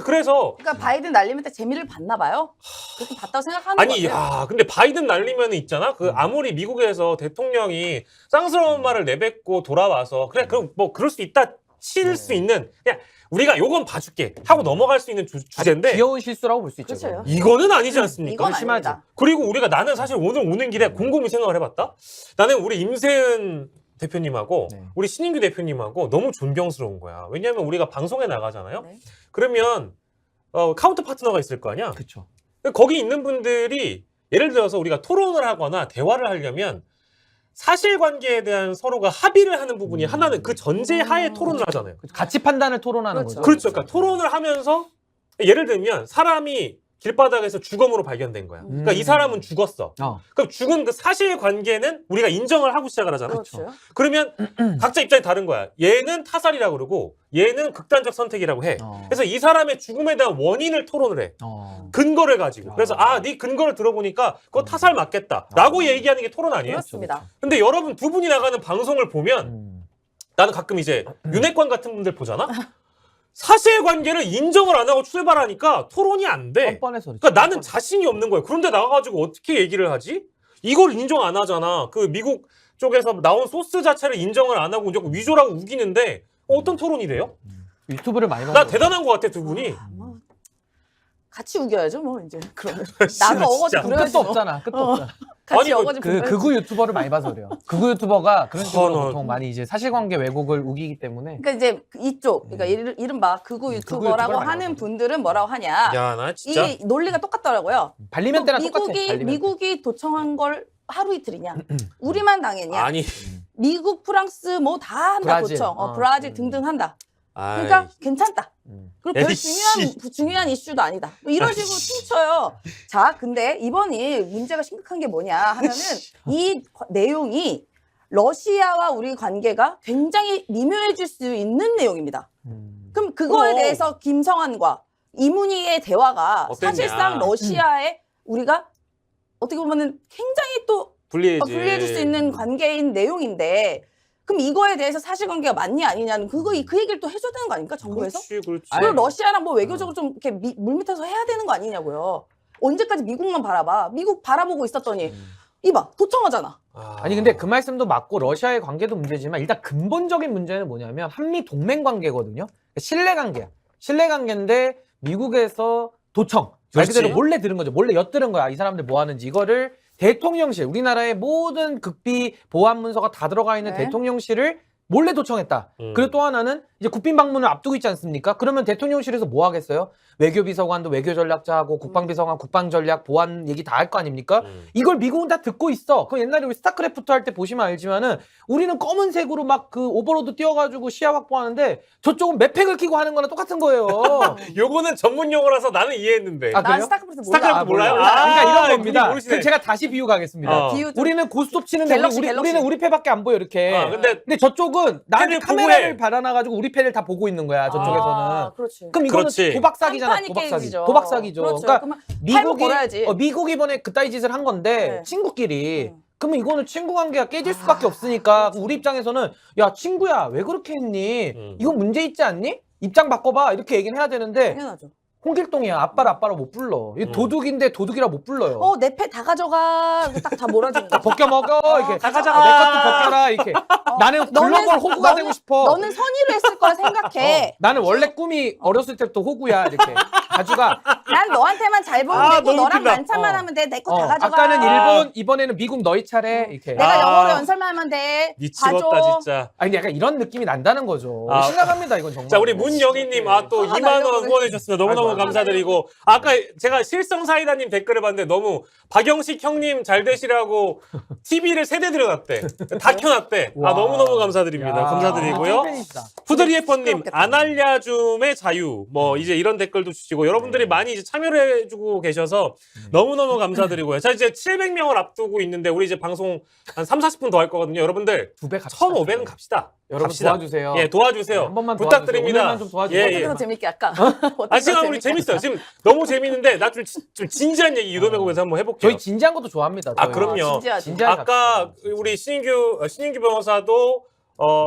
그래서 그러니까 바이든 날리면 때 재미를 봤나 봐요. 그렇게 봤다고 생각하는 거 아니, 같아요. 근데 바이든 날리면 있잖아. 그 아무리 미국에서 대통령이 쌍스러운 말을 내뱉고 돌아와서 그래, 그럼 뭐 그럴 수 있다 칠 수 있는 그냥 우리가 요건 봐줄게 하고 넘어갈 수 있는 주제인데 귀여운 실수라고 볼 수 있죠. 그렇죠. 그건. 이거는 아니지 않습니까? 이건 심하지. 아닙니다. 그리고 나는 사실 오늘 오는 길에 곰곰이 생각을 해봤다. 나는 우리 임세은 대표님하고 네. 우리 신인규 대표님하고 너무 존경스러운 거야. 왜냐하면 우리가 방송에 나가잖아요. 네. 그러면 카운터 파트너가 있을 거 아니야. 그렇죠. 거기 있는 분들이 예를 들어서 우리가 토론을 하거나 대화를 하려면 사실관계에 대한 서로가 합의를 하는 부분이 하나는 그 전제하에 토론을 하잖아요. 가치 판단을 토론하는 그렇죠. 거죠. 그렇죠. 그러니까 토론을 하면서 예를 들면 사람이 길바닥에서 주검으로 발견된 거야. 그러니까 이 사람은 죽었어. 그럼 죽은 그 사실관계는 우리가 인정을 하고 시작을 하잖아. 그렇죠. 그러면 각자 입장이 다른 거야. 얘는 타살이라고 그러고 얘는 극단적 선택이라고 해. 그래서 이 사람의 죽음에 대한 원인을 토론을 해. 근거를 가지고. 그래서 네 근거를 들어보니까 그거 타살 맞겠다. 라고 얘기하는 게 토론 아니에요? 그렇습니다. 근데 여러분 두 분이 나가는 방송을 보면 나는 가끔 이제 윤핵관 같은 분들 보잖아? 사실관계를 인정을 안 하고 출발하니까 토론이 안 돼. 뻔뻔해서. 그러니까 나는 자신이 없는 거예요. 그런데 나가가지고 어떻게 얘기를 하지? 이걸 인정 안 하잖아. 그 미국 쪽에서 나온 소스 자체를 인정을 안 하고 자꾸 위조라고 우기는데 어떤 토론이 돼요? 유튜브를 많이 나 봐서. 대단한 것 같아, 두 분이. 뭐 같이 우겨야죠, 뭐 이제. 그러면 진짜. 나도 어거지 부려야지. 끝도 뭐. 없잖아. 끝도 없잖아. 같이 아니, 어거지 그 부려야지. 극우 유튜버를 많이 봐서 그래요. 극우 유튜버가 그런 식으로 나- 보통 많이 이제 사실관계 왜곡을 우기기 때문에. 그러니까 이제 이쪽, 그러니까 이른바 극우 유튜버라고 유튜버를 많이 하는 하거든. 분들은 뭐라고 하냐? 야, 나 진짜. 이 논리가 똑같더라고요. 발리면 때랑 똑같아. 발리면 때. 미국이 도청한 걸 하루 이틀이냐? 우리만 당했냐? 아니. 미국, 프랑스 뭐 다 한다 브라질. 도청, 브라질 등등 한다. 아이. 그러니까 괜찮다. 그리고 별 에이씨. 중요한 이슈도 아니다. 뭐 이런 식으로 퉁쳐요. 자, 근데 이번이 문제가 심각한 게 뭐냐 하면은 이 내용이 러시아와 우리 관계가 굉장히 미묘해질 수 있는 내용입니다. 그럼 그거에 그럼. 대해서 김성환과 이문희의 대화가 어땠냐. 사실상 러시아에 우리가 어떻게 보면은 굉장히 또 불리해지. 불리해질 수 있는 관계인 내용인데 그럼 이거에 대해서 사실관계가 맞냐 아니냐는 그 얘기를 또 해줘야 되는 거 아닙니까 정부에서? 그렇지. 그리고 러시아랑 뭐 외교적으로 좀 이렇게 물밑에서 해야 되는 거 아니냐고요. 언제까지 미국만 바라봐? 미국 바라보고 있었더니 이봐 도청하잖아. 아니 근데 그 말씀도 맞고 러시아의 관계도 문제지만 일단 근본적인 문제는 뭐냐면 한미 동맹 관계거든요. 신뢰 관계야. 신뢰 관계인데 미국에서 도청. 말 그렇지. 그대로 몰래 들은 거죠. 몰래 엿들은 거야. 이 사람들 뭐 하는지. 이거를 대통령실, 우리나라의 모든 극비 보안 문서가 다 들어가 있는 네. 대통령실을 몰래 도청했다. 그리고 또 하나는 이제 국빈 방문을 앞두고 있지 않습니까? 그러면 대통령실에서 뭐 하겠어요? 외교비서관도 외교전략자하고 국방비서관 국방전략 보안 얘기 다 할 거 아닙니까? 이걸 미국은 다 듣고 있어. 그럼 옛날에 우리 스타크래프트 할 때 보시면 알지만은 우리는 검은색으로 막 그 오버로드 띄워가지고 시야 확보하는데 저쪽은 맵팩을 끼고 하는 거랑 똑같은 거예요. 요거는 전문 용어라서 나는 이해했는데. 아, 난 그래요? 스타크래프트 몰라. 스타크래프트 몰라요? 그러니까 이런 그게 겁니다. 모르시네. 그럼 제가 다시 비유 가겠습니다. 어. 비유 좀- 우리는 고스톱 치는데 갤럭시, 우리, 갤럭시. 우리는 우리 패밖에 안 보여 이렇게. 근데 저쪽은 나한테 패를 카메라를 보고 해. 받아놔가지고 우리 패를 다 보고 있는 거야 저쪽에서는. 아, 그렇지. 그럼 이거는 그렇지. 도박 사기잖아. 한판이 도박 사기. 깨지죠. 도박 사기죠. 그렇죠. 그러니까 그러면 미국이 벌어야지. 미국이 이번에 그따위 짓을 한 건데 네. 친구끼리. 그러면 이거는 친구 관계가 깨질 수밖에 없으니까 우리 입장에서는 야 친구야 왜 그렇게 했니? 이거 문제 있지 않니? 입장 바꿔봐 이렇게 얘기는 해야 되는데 당연하죠. 홍길동이야 아빠라 못 불러. 이거 도둑인데 도둑이라 못 불러요. 내 패 다 가져가. 딱 다 몰아주는 거. 벗겨 먹어 이렇게. 다 가져가. 내 것도 벗겨라 이렇게. 나는 글로벌 호구가 되고 싶어. 너는 선의로 했을 거라 생각해. 나는 원래 꿈이 어렸을 때부터 호구야 이렇게. 가져가. 난 너한테만 잘 보면 되고 너무 너랑 웃긴다. 만찬만 하면 돼. 내 거 다 가져가. 아까는 일본 이번에는 미국 너희 차례 이렇게. 내가 아. 영어로 연설만 하면 돼. 미치겠다 봐줘. 진짜. 아니 약간 이런 느낌이 난다는 거죠. 아. 심각합니다 이건 정말. 자 우리 문영희님 또 2만 원 날려버려. 후원해 주셨습니다. 너무너무 너무너무 감사드리고 아까 제가 실성사이다님 댓글을 봤는데 너무 박영식 형님 잘 되시라고 TV를 3대 들여놨대. 다 켜놨대. 아 와. 너무너무 감사드립니다. 야, 감사드리고요. 찐팬이시다. 푸드리에퍼님 시끄럽겠다. 안 알려줌의 자유 뭐 이제 이런 댓글도 주시고 여러분들이 많이 이제 참여를 해주고 계셔서 너무너무 감사드리고요. 자 이제 700명을 앞두고 있는데 우리 이제 방송 한 30-40분 더 할 거거든요. 여러분들 2배 갑시다. 1,500은 갑시다. 여러분 갑시다. 도와주세요. 예 도와주세요. 한 번만 부탁드립니다. 도와주세요. 오늘만 좀 도와주세요. 예, 예. 어떻게 더 재밌게 할까? 아 지금 우리 재밌어요. 지금 너무 재밌는데 나 좀 진지한 얘기 유도매국에서 한번 해볼게요. 저희 진지한 것도 좋아합니다. 아 저희. 그럼요. 진지하지. 진지하게 아까 갑시다. 우리 신인규 변호사도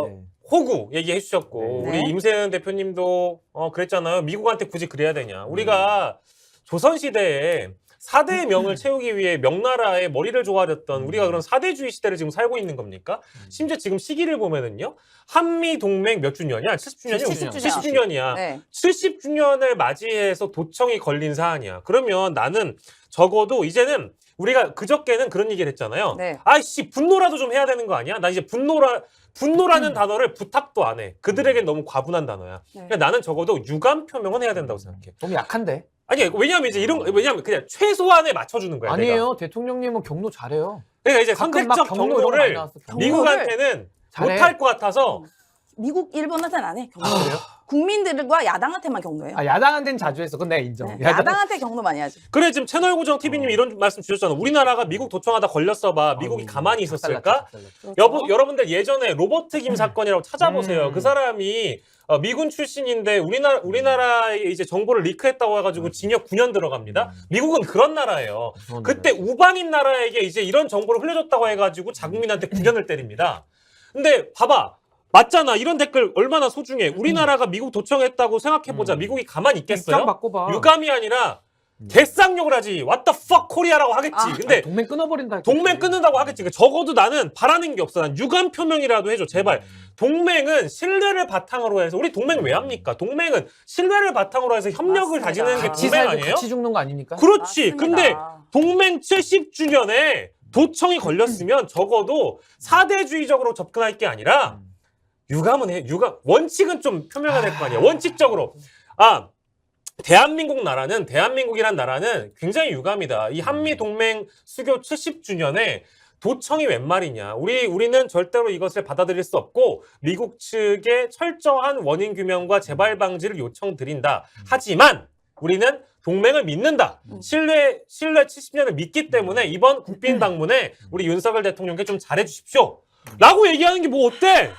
네. 호구 얘기해 주셨고 네. 우리 임세은 대표님도 그랬잖아요. 미국한테 굳이 그래야 되냐. 우리가 조선시대에 4대의 명을 채우기 위해 명나라의 머리를 조아렸던 우리가 그런 4대주의 시대를 지금 살고 있는 겁니까? 심지어 지금 시기를 보면은요. 한미 동맹 몇 주년이야? 70주년이야? 70주년. 70주년이야. 네. 70주년을 맞이해서 도청이 걸린 사안이야. 그러면 나는 적어도 이제는 우리가 그저께는 그런 얘기를 했잖아요. 네. 아이씨 분노라도 좀 해야 되는 거 아니야? 나 이제 분노라는 단어를 부탁도 안 해. 그들에겐 너무 과분한 단어야. 네. 그러니까 나는 적어도 유감 표명은 해야 된다고 생각해. 너무 약한데? 아니 왜냐하면 이제 왜냐하면 그냥 최소한에 맞춰주는 거야. 내가. 아니에요. 대통령님은 경로 잘해요. 그러니까 이제 가끔 막 선택적 경로 이런 거 많이 경고를 나왔어. 미국한테는 잘해. 못할 것 같아서 미국, 일본한테는 안 해. 경로. 아, 그래요? 국민들과 야당한테만 경로해요. 아, 야당한테는 자주 했어. 그건 내가 인정. 네. 야당한테 경로 많이 하지. 그래 지금 채널고정 TV님이 이런 말씀 주셨잖아. 우리나라가 미국 도청하다 걸렸어봐. 미국이 가만히 있었을까? 그렇죠? 여러분들 예전에 로버트 김 사건이라고 찾아보세요. 그 사람이 미군 출신인데 우리나라의 이제 정보를 리크했다고 해가지고 징역 9년 들어갑니다. 미국은 그런 나라예요. 그때 우방인 나라에게 이제 이런 정보를 흘려줬다고 해가지고 자국민한테 9년을 때립니다. 근데 봐봐. 맞잖아. 이런 댓글 얼마나 소중해. 우리나라가 미국 도청했다고 생각해보자. 미국이 가만히 있겠어요? 입장 바꿔봐. 유감이 아니라 개쌍욕을 하지. What the fuck 코리아라고 하겠지. 근데 동맹 끊어버린다. 했겠지. 동맹 끊는다고 하겠지. 적어도 나는 바라는 게 없어. 난 유감 표명이라도 해줘. 제발. 동맹은 신뢰를 바탕으로 해서 우리 동맹 왜 합니까? 동맹은 신뢰를 바탕으로 해서 협력을 맞습니다. 다지는 게 같이 동맹 살고 아니에요? 같이 죽는 거 아닙니까? 그렇지. 맞습니다. 근데 동맹 70주년에 도청이 걸렸으면 적어도 사대주의적으로 접근할 게 아니라 유감은 해. 원칙은 좀 표명해야 될 거 아니야. 원칙적으로. 대한민국이란 나라는 굉장히 유감이다. 이 한미 동맹 수교 70주년에 도청이 웬 말이냐. 우리는 절대로 이것을 받아들일 수 없고 미국 측에 철저한 원인 규명과 재발 방지를 요청드린다. 하지만 우리는 동맹을 믿는다. 신뢰 70년을 믿기 때문에 이번 국빈 방문에 우리 윤석열 대통령께 좀 잘해 주십시오. 라고 얘기하는 게 뭐 어때?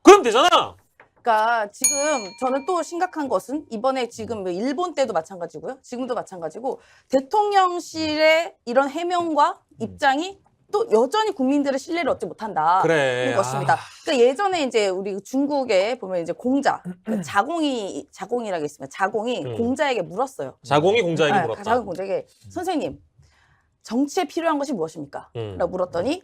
그럼 되잖아. 그러니까 지금 저는 또 심각한 것은 이번에 지금 뭐 일본 때도 마찬가지고요. 지금도 마찬가지고 대통령실의 이런 해명과 입장이 또 여전히 국민들의 신뢰를 얻지 못한다. 그래. 는 것입니다. 그러니까 예전에 이제 우리 중국에 보면 이제 공자, 그러니까 자공이라고 있습니다. 자공이 공자에게 물었어요. 자공이 공자에게 네, 물었다. 자공 공자에게 선생님 정치에 필요한 것이 무엇입니까? 라고 물었더니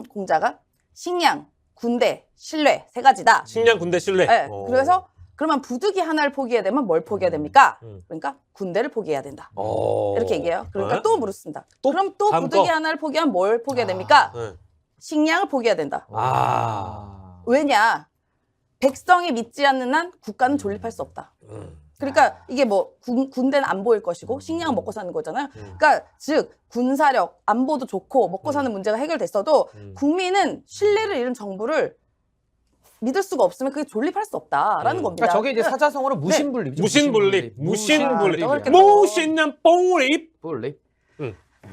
공자가 식량, 군대, 신뢰 3가지다. 식량, 군대, 신뢰. 네, 그래서 그러면 부득이 하나를 포기해야 되면 뭘 포기해야 됩니까? 그러니까 군대를 포기해야 된다. 이렇게 얘기해요. 그러니까 네? 또 물었습니다. 또 그럼 또 다음 부득이 거. 하나를 포기하면 뭘 포기해야 됩니까? 네. 식량을 포기해야 된다. 왜냐? 백성이 믿지 않는 한 국가는 존립할 수 없다. 그러니까 이게 뭐 군대는 안 보일 것이고 식량은 먹고 사는 거잖아요. 그러니까 즉 군사력, 안보도 좋고 먹고 사는 문제가 해결됐어도 국민은 신뢰를 잃은 정부를 믿을 수가 없으면 그게 존립할 수 없다라는 겁니다. 그러니까 저게 이제 사자성어로 무신분립이죠. 무신분립. 이렇게 무신년 뽕립. 분립.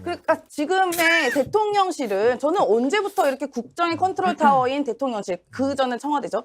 그러니까 지금의 대통령실은 저는 언제부터 이렇게 국정의 컨트롤 타워인 대통령실, 그 전에 청와대죠.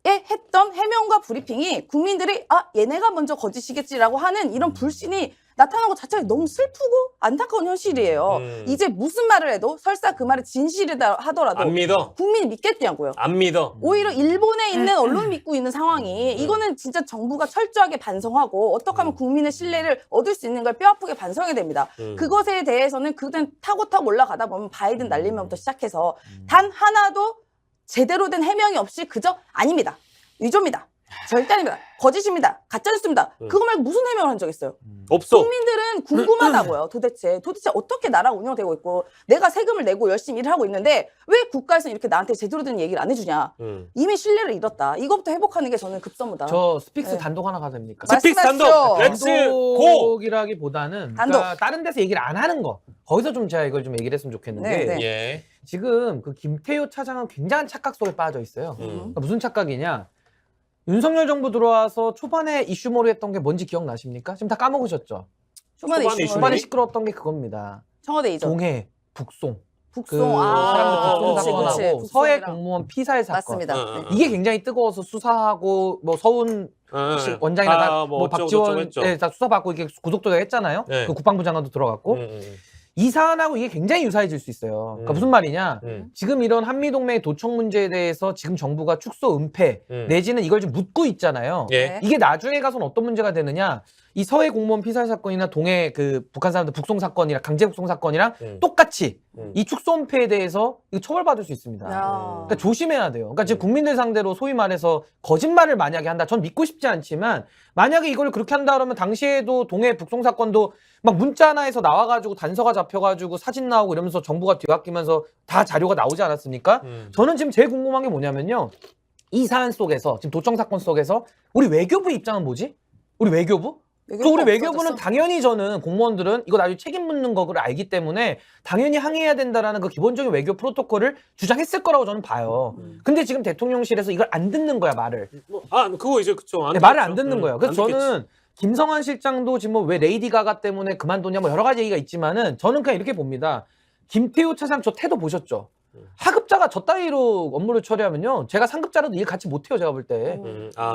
에 했던 해명과 브리핑이 국민들이 얘네가 먼저 거짓이겠지라고 하는 이런 불신이 나타난 것 자체가 너무 슬프고 안타까운 현실이에요. 이제 무슨 말을 해도 설사 그 말이 진실이다 하더라도 안 믿어. 국민이 믿겠냐고요. 안 믿어. 오히려 일본에 있는 언론을 믿고 있는 상황이 이거는 진짜 정부가 철저하게 반성하고 어떻게 하면 국민의 신뢰를 얻을 수 있는 걸 뼈아프게 반성해야 됩니다. 그것에 대해서는 그땐 타고 올라가다 보면 바이든 날리면부터 시작해서 단 하나도 제대로 된 해명이 없이 그저 아닙니다. 위조입니다. 절대 아닙니다. 거짓입니다. 가짜뉴스입니다. 그거 말고 무슨 해명을 한 적 있어요? 없어. 국민들은 궁금하다고요. 도대체 어떻게 나라가 운영되고 있고 내가 세금을 내고 열심히 일을 하고 있는데 왜 국가에서 이렇게 나한테 제대로 된 얘기를 안 해주냐. 이미 신뢰를 잃었다. 이것부터 회복하는 게 저는 급선무다. 저 스픽스 네. 단독 하나 가도 됩니까? 스픽스 단독. 말씀하십시오. 렛츠 고. 단독이라기보다는 단독. 그러니까 다른 데서 얘기를 안 하는 거. 거기서 좀 제가 이걸 좀 얘기를 했으면 좋겠는데 네, 네. 예. 지금 그 김태효 차장은 굉장한 착각 속에 빠져 있어요. 그러니까 무슨 착각이냐? 윤석열 정부 들어와서 초반에 이슈몰이 했던 게 뭔지 기억나십니까? 지금 다 까먹으셨죠? 초반에 초반에 이슈 초반에 시끄러웠던 게 그겁니다. 청와대 이전. 동해, 북송. 그 북송. 사람들 북송 그치, 사건하고 그치. 서해 북송이랑. 공무원 피살 사건. 맞습니다. 네. 이게 굉장히 뜨거워서 수사하고 뭐 서훈 원장이나 다 뭐 박지원 다 수사받고 이게 구속도 했잖아요. 네. 그 국방부 장관도 들어갔고 이 사안하고 이게 굉장히 유사해질 수 있어요. 그러니까 무슨 말이냐? 지금 이런 한미동맹의 도청 문제에 대해서 지금 정부가 축소 은폐 내지는 이걸 좀 묻고 있잖아요. 예. 이게 나중에 가서는 어떤 문제가 되느냐? 이 서해 공무원 피살 사건이나 동해 그 북한 사람들 북송 사건이랑 강제 북송 사건이랑 똑같이 이 축소 은폐에 대해서 이거 처벌받을 수 있습니다. 그러니까 조심해야 돼요. 그러니까 지금 국민들 상대로 소위 말해서 거짓말을 만약에 한다. 전 믿고 싶지 않지만 만약에 이걸 그렇게 한다 그러면 당시에도 동해 북송 사건도 막 문자 하나에서 나와가지고 단서가 잡혀가지고 사진 나오고 이러면서 정부가 뒤바뀌면서 다 자료가 나오지 않았습니까? 저는 지금 제일 궁금한 게 뭐냐면요. 이 사안 속에서 지금 도청 사건 속에서 우리 외교부 입장은 뭐지? 우리 외교부? 그 우리 외교부는 당연히 저는 공무원들은 이거 나중에 책임 묻는 거를 알기 때문에 당연히 항의해야 된다라는 그 기본적인 외교 프로토콜을 주장했을 거라고 저는 봐요. 근데 지금 대통령실에서 이걸 안 듣는 거야, 말을. 그거 이제 그쵸. 안 네, 말을 듣겠죠. 안 듣는 거예요. 그래서 안 듣겠지. 저는 김성환 실장도 지금 뭐 왜 레이디 가가 때문에 그만두냐 뭐 여러 가지 얘기가 있지만은 저는 그냥 이렇게 봅니다. 김태효 차장 저 태도 보셨죠? 하급자가 저 따위로 업무를 처리하면요. 제가 상급자라도 일 같이 못해요, 제가 볼 때.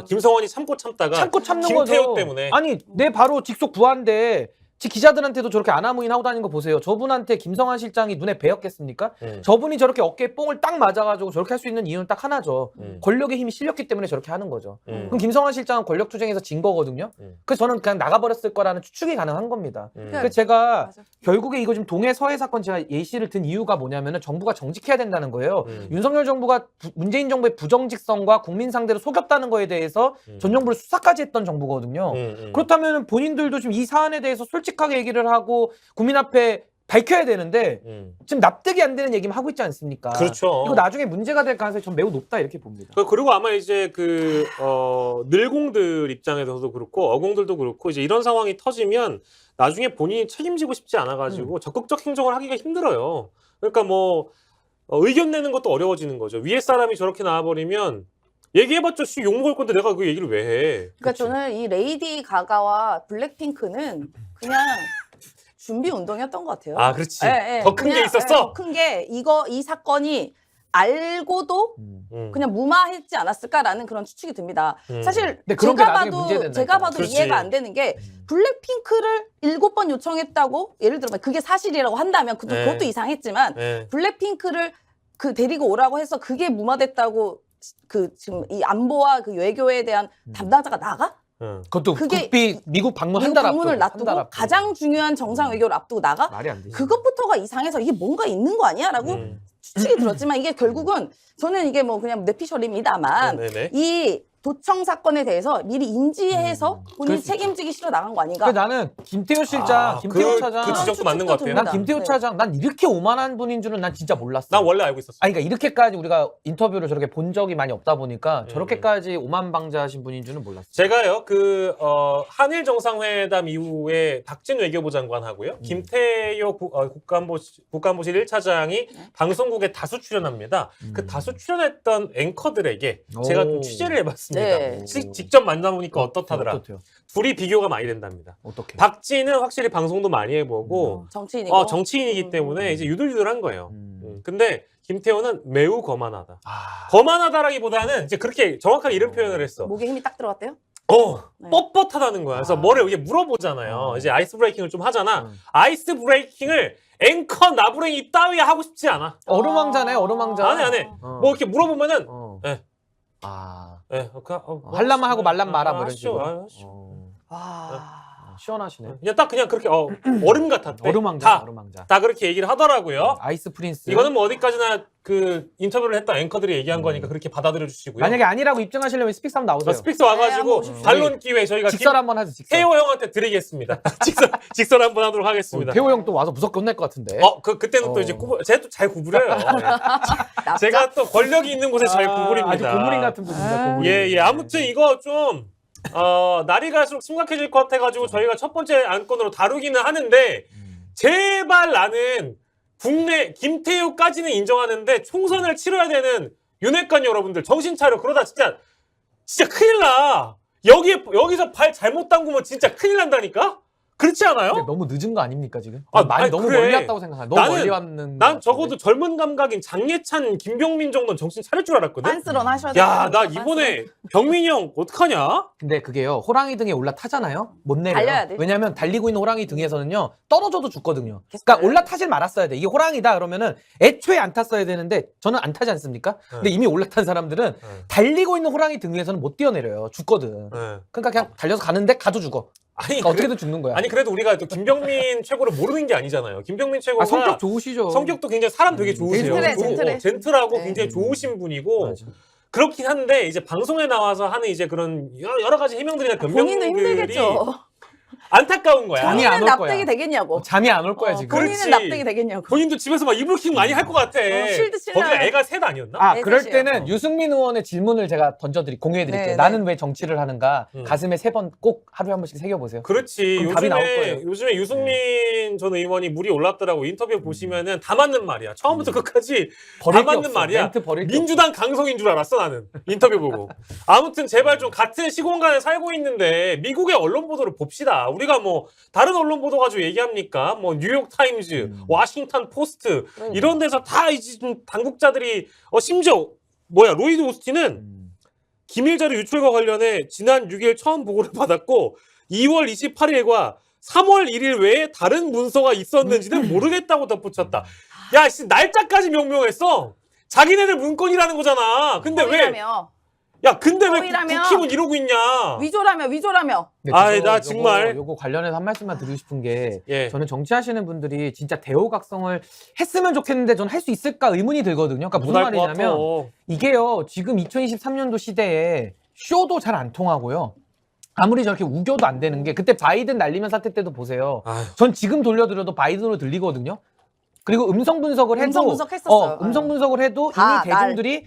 김성원이 참고 참다가 참고 참는 김태효 거죠. 때문에. 아니, 내 바로 직속 부하인데 지 기자들한테도 저렇게 아나무인 하고 다니는 거 보세요. 저분한테 김성환 실장이 눈에 배었겠습니까? 저분이 저렇게 어깨에 뽕을 딱 맞아가지고 저렇게 할 수 있는 이유는 딱 하나죠. 권력의 힘이 실렸기 때문에 저렇게 하는 거죠. 그럼 김성환 실장은 권력 투쟁에서 진 거거든요. 그래서 저는 그냥 나가버렸을 거라는 추측이 가능한 겁니다. 그래서 제가 맞아. 결국에 이거 지금 동해 서해 사건 제가 예시를 든 이유가 뭐냐면은 정부가 정직해야 된다는 거예요. 윤석열 정부가 문재인 정부의 부정직성과 국민 상대로 속였다는 거에 대해서 전 정부를 수사까지 했던 정부거든요. 그렇다면 본인들도 지금 이 사안에 대해서 솔직하게 얘기를 하고 국민 앞에 밝혀야 되는데 지금 납득이 안 되는 얘기만 하고 있지 않습니까? 그렇죠. 이거 나중에 문제가 될 가능성이 전 매우 높다 이렇게 봅니다. 그리고 아마 이제 늘공들 입장에서도 그렇고 어공들도 그렇고 이제 이런 상황이 터지면 나중에 본인이 책임지고 싶지 않아가지고 적극적 행정을 하기가 힘들어요. 그러니까 뭐 의견 내는 것도 어려워지는 거죠. 위에 사람이 저렇게 나와버리면 얘기해봤자 욕 먹을 건데 내가 그 얘기를 왜 해? 그러니까 저는 이 레이디 가가와 블랙핑크는 그냥 준비 운동이었던 것 같아요. 아, 그렇지. 예, 예. 더 큰 게 그냥, 있었어? 더 큰 게 이 사건이 알고도 그냥 무마했지 않았을까라는 그런 추측이 듭니다. 사실 근데 그런 게 제가 나중에 봐도 문제된다니까. 제가 봐도 그렇지. 이해가 안 되는 게 블랙핑크를 7번 요청했다고 예를 들어 그게 사실이라고 한다면 네. 그것도 이상했지만 네. 블랙핑크를 데리고 오라고 해서 그게 무마됐다고 지금 이 안보와 그 외교에 대한 담당자가 나가? 그것도 그게 국비 미국 방문 한 미국 달 앞두고 방문을 놔두고 가장 중요한 정상 외교를 앞두고 나가? 말이 안 되지. 그것부터가 이상해서 이게 뭔가 있는 거 아니야? 라고 추측이 들었지만 이게 결국은 저는 이게 뭐 그냥 뇌피셜입니다만 네네. 이 도청 사건에 대해서 미리 인지해서 본인이 책임지기 싫어 나간 거 아닌가? 그러니까 나는 김태효 실장, 김태효 차장, 그 지적도 맞는 것 같아요. 난 김태효 네. 차장, 난 이렇게 오만한 분인 줄은 난 진짜 몰랐어. 난 원래 알고 있었어. 아니, 그러니까 이렇게까지 우리가 인터뷰를 저렇게 본 적이 많이 없다 보니까 저렇게까지 오만방자하신 분인 줄은 몰랐어요. 제가요, 한일 정상회담 이후에 박진 외교부 장관하고요, 김태효 국간보실 1차장이 방송국에 다수 출연합니다. 그 다수 출연했던 앵커들에게 제가 좀 취재를 해봤습니다. 네. 직접 만나보니까 어떻다더라. 어떻대요? 둘이 비교가 많이 된답니다. 어떻게? 박진은 확실히 방송도 많이 해보고 정치인이고 정치인이기 때문에 이제 유들유들한 거예요. 근데 김태호는 매우 거만하다. 아, 거만하다라기보다는 이제 그렇게 정확하게 이런 표현을 했어. 목에 힘이 딱 들어갔대요? 네. 뻣뻣하다는 거야. 그래서 뭐를 이게 물어보잖아요. 이제 아이스 브레이킹을 좀 하잖아. 아이스 브레이킹을 앵커 나부랭이 따위에 하고 싶지 않아. 얼음왕자네, 얼음왕자. 안 해. 뭐 이렇게 물어보면은 예. 아, 예. 할라면 하고 말라면 마라 뭐 이런 하시죠. 식으로. 하시죠. 와. 시원하시네요. 그냥 딱 그냥 그렇게 얼음 같았대. 얼음왕자, 얼음왕자. 다 그렇게 얘기를 하더라고요. 아이스 프린스. 이거는 뭐 어디까지나 그 인터뷰를 했던 앵커들이 얘기한 거니까 그렇게 받아들여 주시고요. 만약에 아니라고 입증하시려면 스픽스 한번 나오세요. 스픽스 와가지고 네, 한번 반론 기회 저희가 직설 한번 하죠. 직설. 태호 형한테 드리겠습니다. 직설 한번 하도록 하겠습니다. 태호 형 또 와서 무섭게 혼낼 것 같은데. 그때는 또 이제 제가 또 잘 구부려요. 납작? 제가 또 권력이 있는 곳에 잘 구부립니다. 아주 고무린 같은 분입니다. 고무린. 예. 아무튼 이거 좀 날이 갈수록 심각해질 것 같아가지고 저희가 첫 번째 안건으로 다루기는 하는데 제발 나는 국내 김태우까지는 인정하는데 총선을 치러야 되는 윤핵관 여러분들 정신 차려. 그러다 진짜 큰일 나. 여기서 발 잘못 담그면 진짜 큰일 난다니까. 그렇지 않아요? 근데 너무 늦은 거 아닙니까 지금? 아니, 너무 그래. 멀리 왔다고 생각해. 너무 멀리 왔는. 난 것 같은데. 적어도 젊은 감각인 장예찬, 김병민 정도는 정신 차릴 줄 알았거든. 빤스런 하셔야 돼요. 야, 나 이번에 병민이 형 어떡하냐? 근데 그게요. 호랑이 등에 올라타잖아요. 못 내려요. 달려야 돼. 왜냐면 달리고 있는 호랑이 등에서는요. 떨어져도 죽거든요. 계속 그러니까 달려요. 올라타질 말았어야 돼. 이게 호랑이다 그러면은 애초에 안 탔어야 되는데 저는 안 타지 않습니까? 근데 이미 올라탄 사람들은 달리고 있는 호랑이 등 위에서는 못 뛰어내려요. 죽거든. 네. 그러니까 그냥 달려서 가는데 가도 죽어. 아니, 그러니까 어떻게든 죽는 거야. 아니 그래도 우리가 또 김병민 최고를 모르는 게 아니잖아요. 김병민 최고가 성격 좋으시죠. 성격도 굉장히 사람 되게 좋으세요. 젠틀해. 젠틀하고 네. 굉장히 좋으신 분이고 맞아. 그렇긴 한데 이제 방송에 나와서 하는 이제 그런 여러 가지 해명들이나 본인도 변명들이 힘들겠죠. 안타까운 거야. 잠이 본인은 안 올 납득이 거야. 되겠냐고. 잠이 안 올 거야 지금. 본인은 그렇지. 납득이 되겠냐고. 본인도 집에서 막 이불킥 많이 할 것 같아. 쉴드 칠라. 거기가 애가 셋 아니었나? 아, 네, 그럴 셋이요. 때는 유승민 의원의 질문을 제가 공유해드릴게요. 네, 나는 왜 정치를 하는가? 음. 가슴에 3번 꼭 하루에 한 번씩 새겨보세요. 그렇지. 그럼 답이 나올 거예요. 요즘에 유승민 전 의원이 물이 올랐더라고. 인터뷰 보시면은 다 맞는 말이야. 처음부터 끝까지 버릴 다 게 맞는 없어. 말이야. 멘트 버릴 게 민주당 강성인 줄 알았어 나는. 인터뷰 보고. 아무튼 제발 좀 같은 시공간에 살고 있는데 미국의 언론 보도를 봅시다. 우리가 뭐 다른 언론 보도 가지고 얘기합니까? 뭐 뉴욕 타임즈, 워싱턴 포스트 이런 데서 다 이제 좀 당국자들이 심지어 로이드 오스틴은 기밀 자료 유출과 관련해 지난 6일 처음 보고를 받았고 2월 28일과 3월 1일 외에 다른 문서가 있었는지는 모르겠다고 덧붙였다. 야, 씨, 날짜까지 명명했어. 자기네들 문건이라는 거잖아. 근데 근데 왜 거의라며. 국힘은 이러고 있냐? 위조라며. 아이, 나 정말. 요거 관련해서 한 말씀만 드리고 싶은 게 예. 저는 정치하시는 분들이 진짜 대호각성을 했으면 좋겠는데 저는 할 수 있을까 의문이 들거든요. 그러니까 무슨 못할 것 말이냐면 같아. 이게요. 지금 2023년도 시대에 쇼도 잘 안 통하고요. 아무리 저렇게 우겨도 안 되는 게 그때 바이든 날리면 사태 때도 보세요. 아휴. 전 지금 돌려드려도 바이든으로 들리거든요. 그리고 음성 분석을 해도 음성 분석했었어요. 음성 분석을 해도 다, 이미 대중들이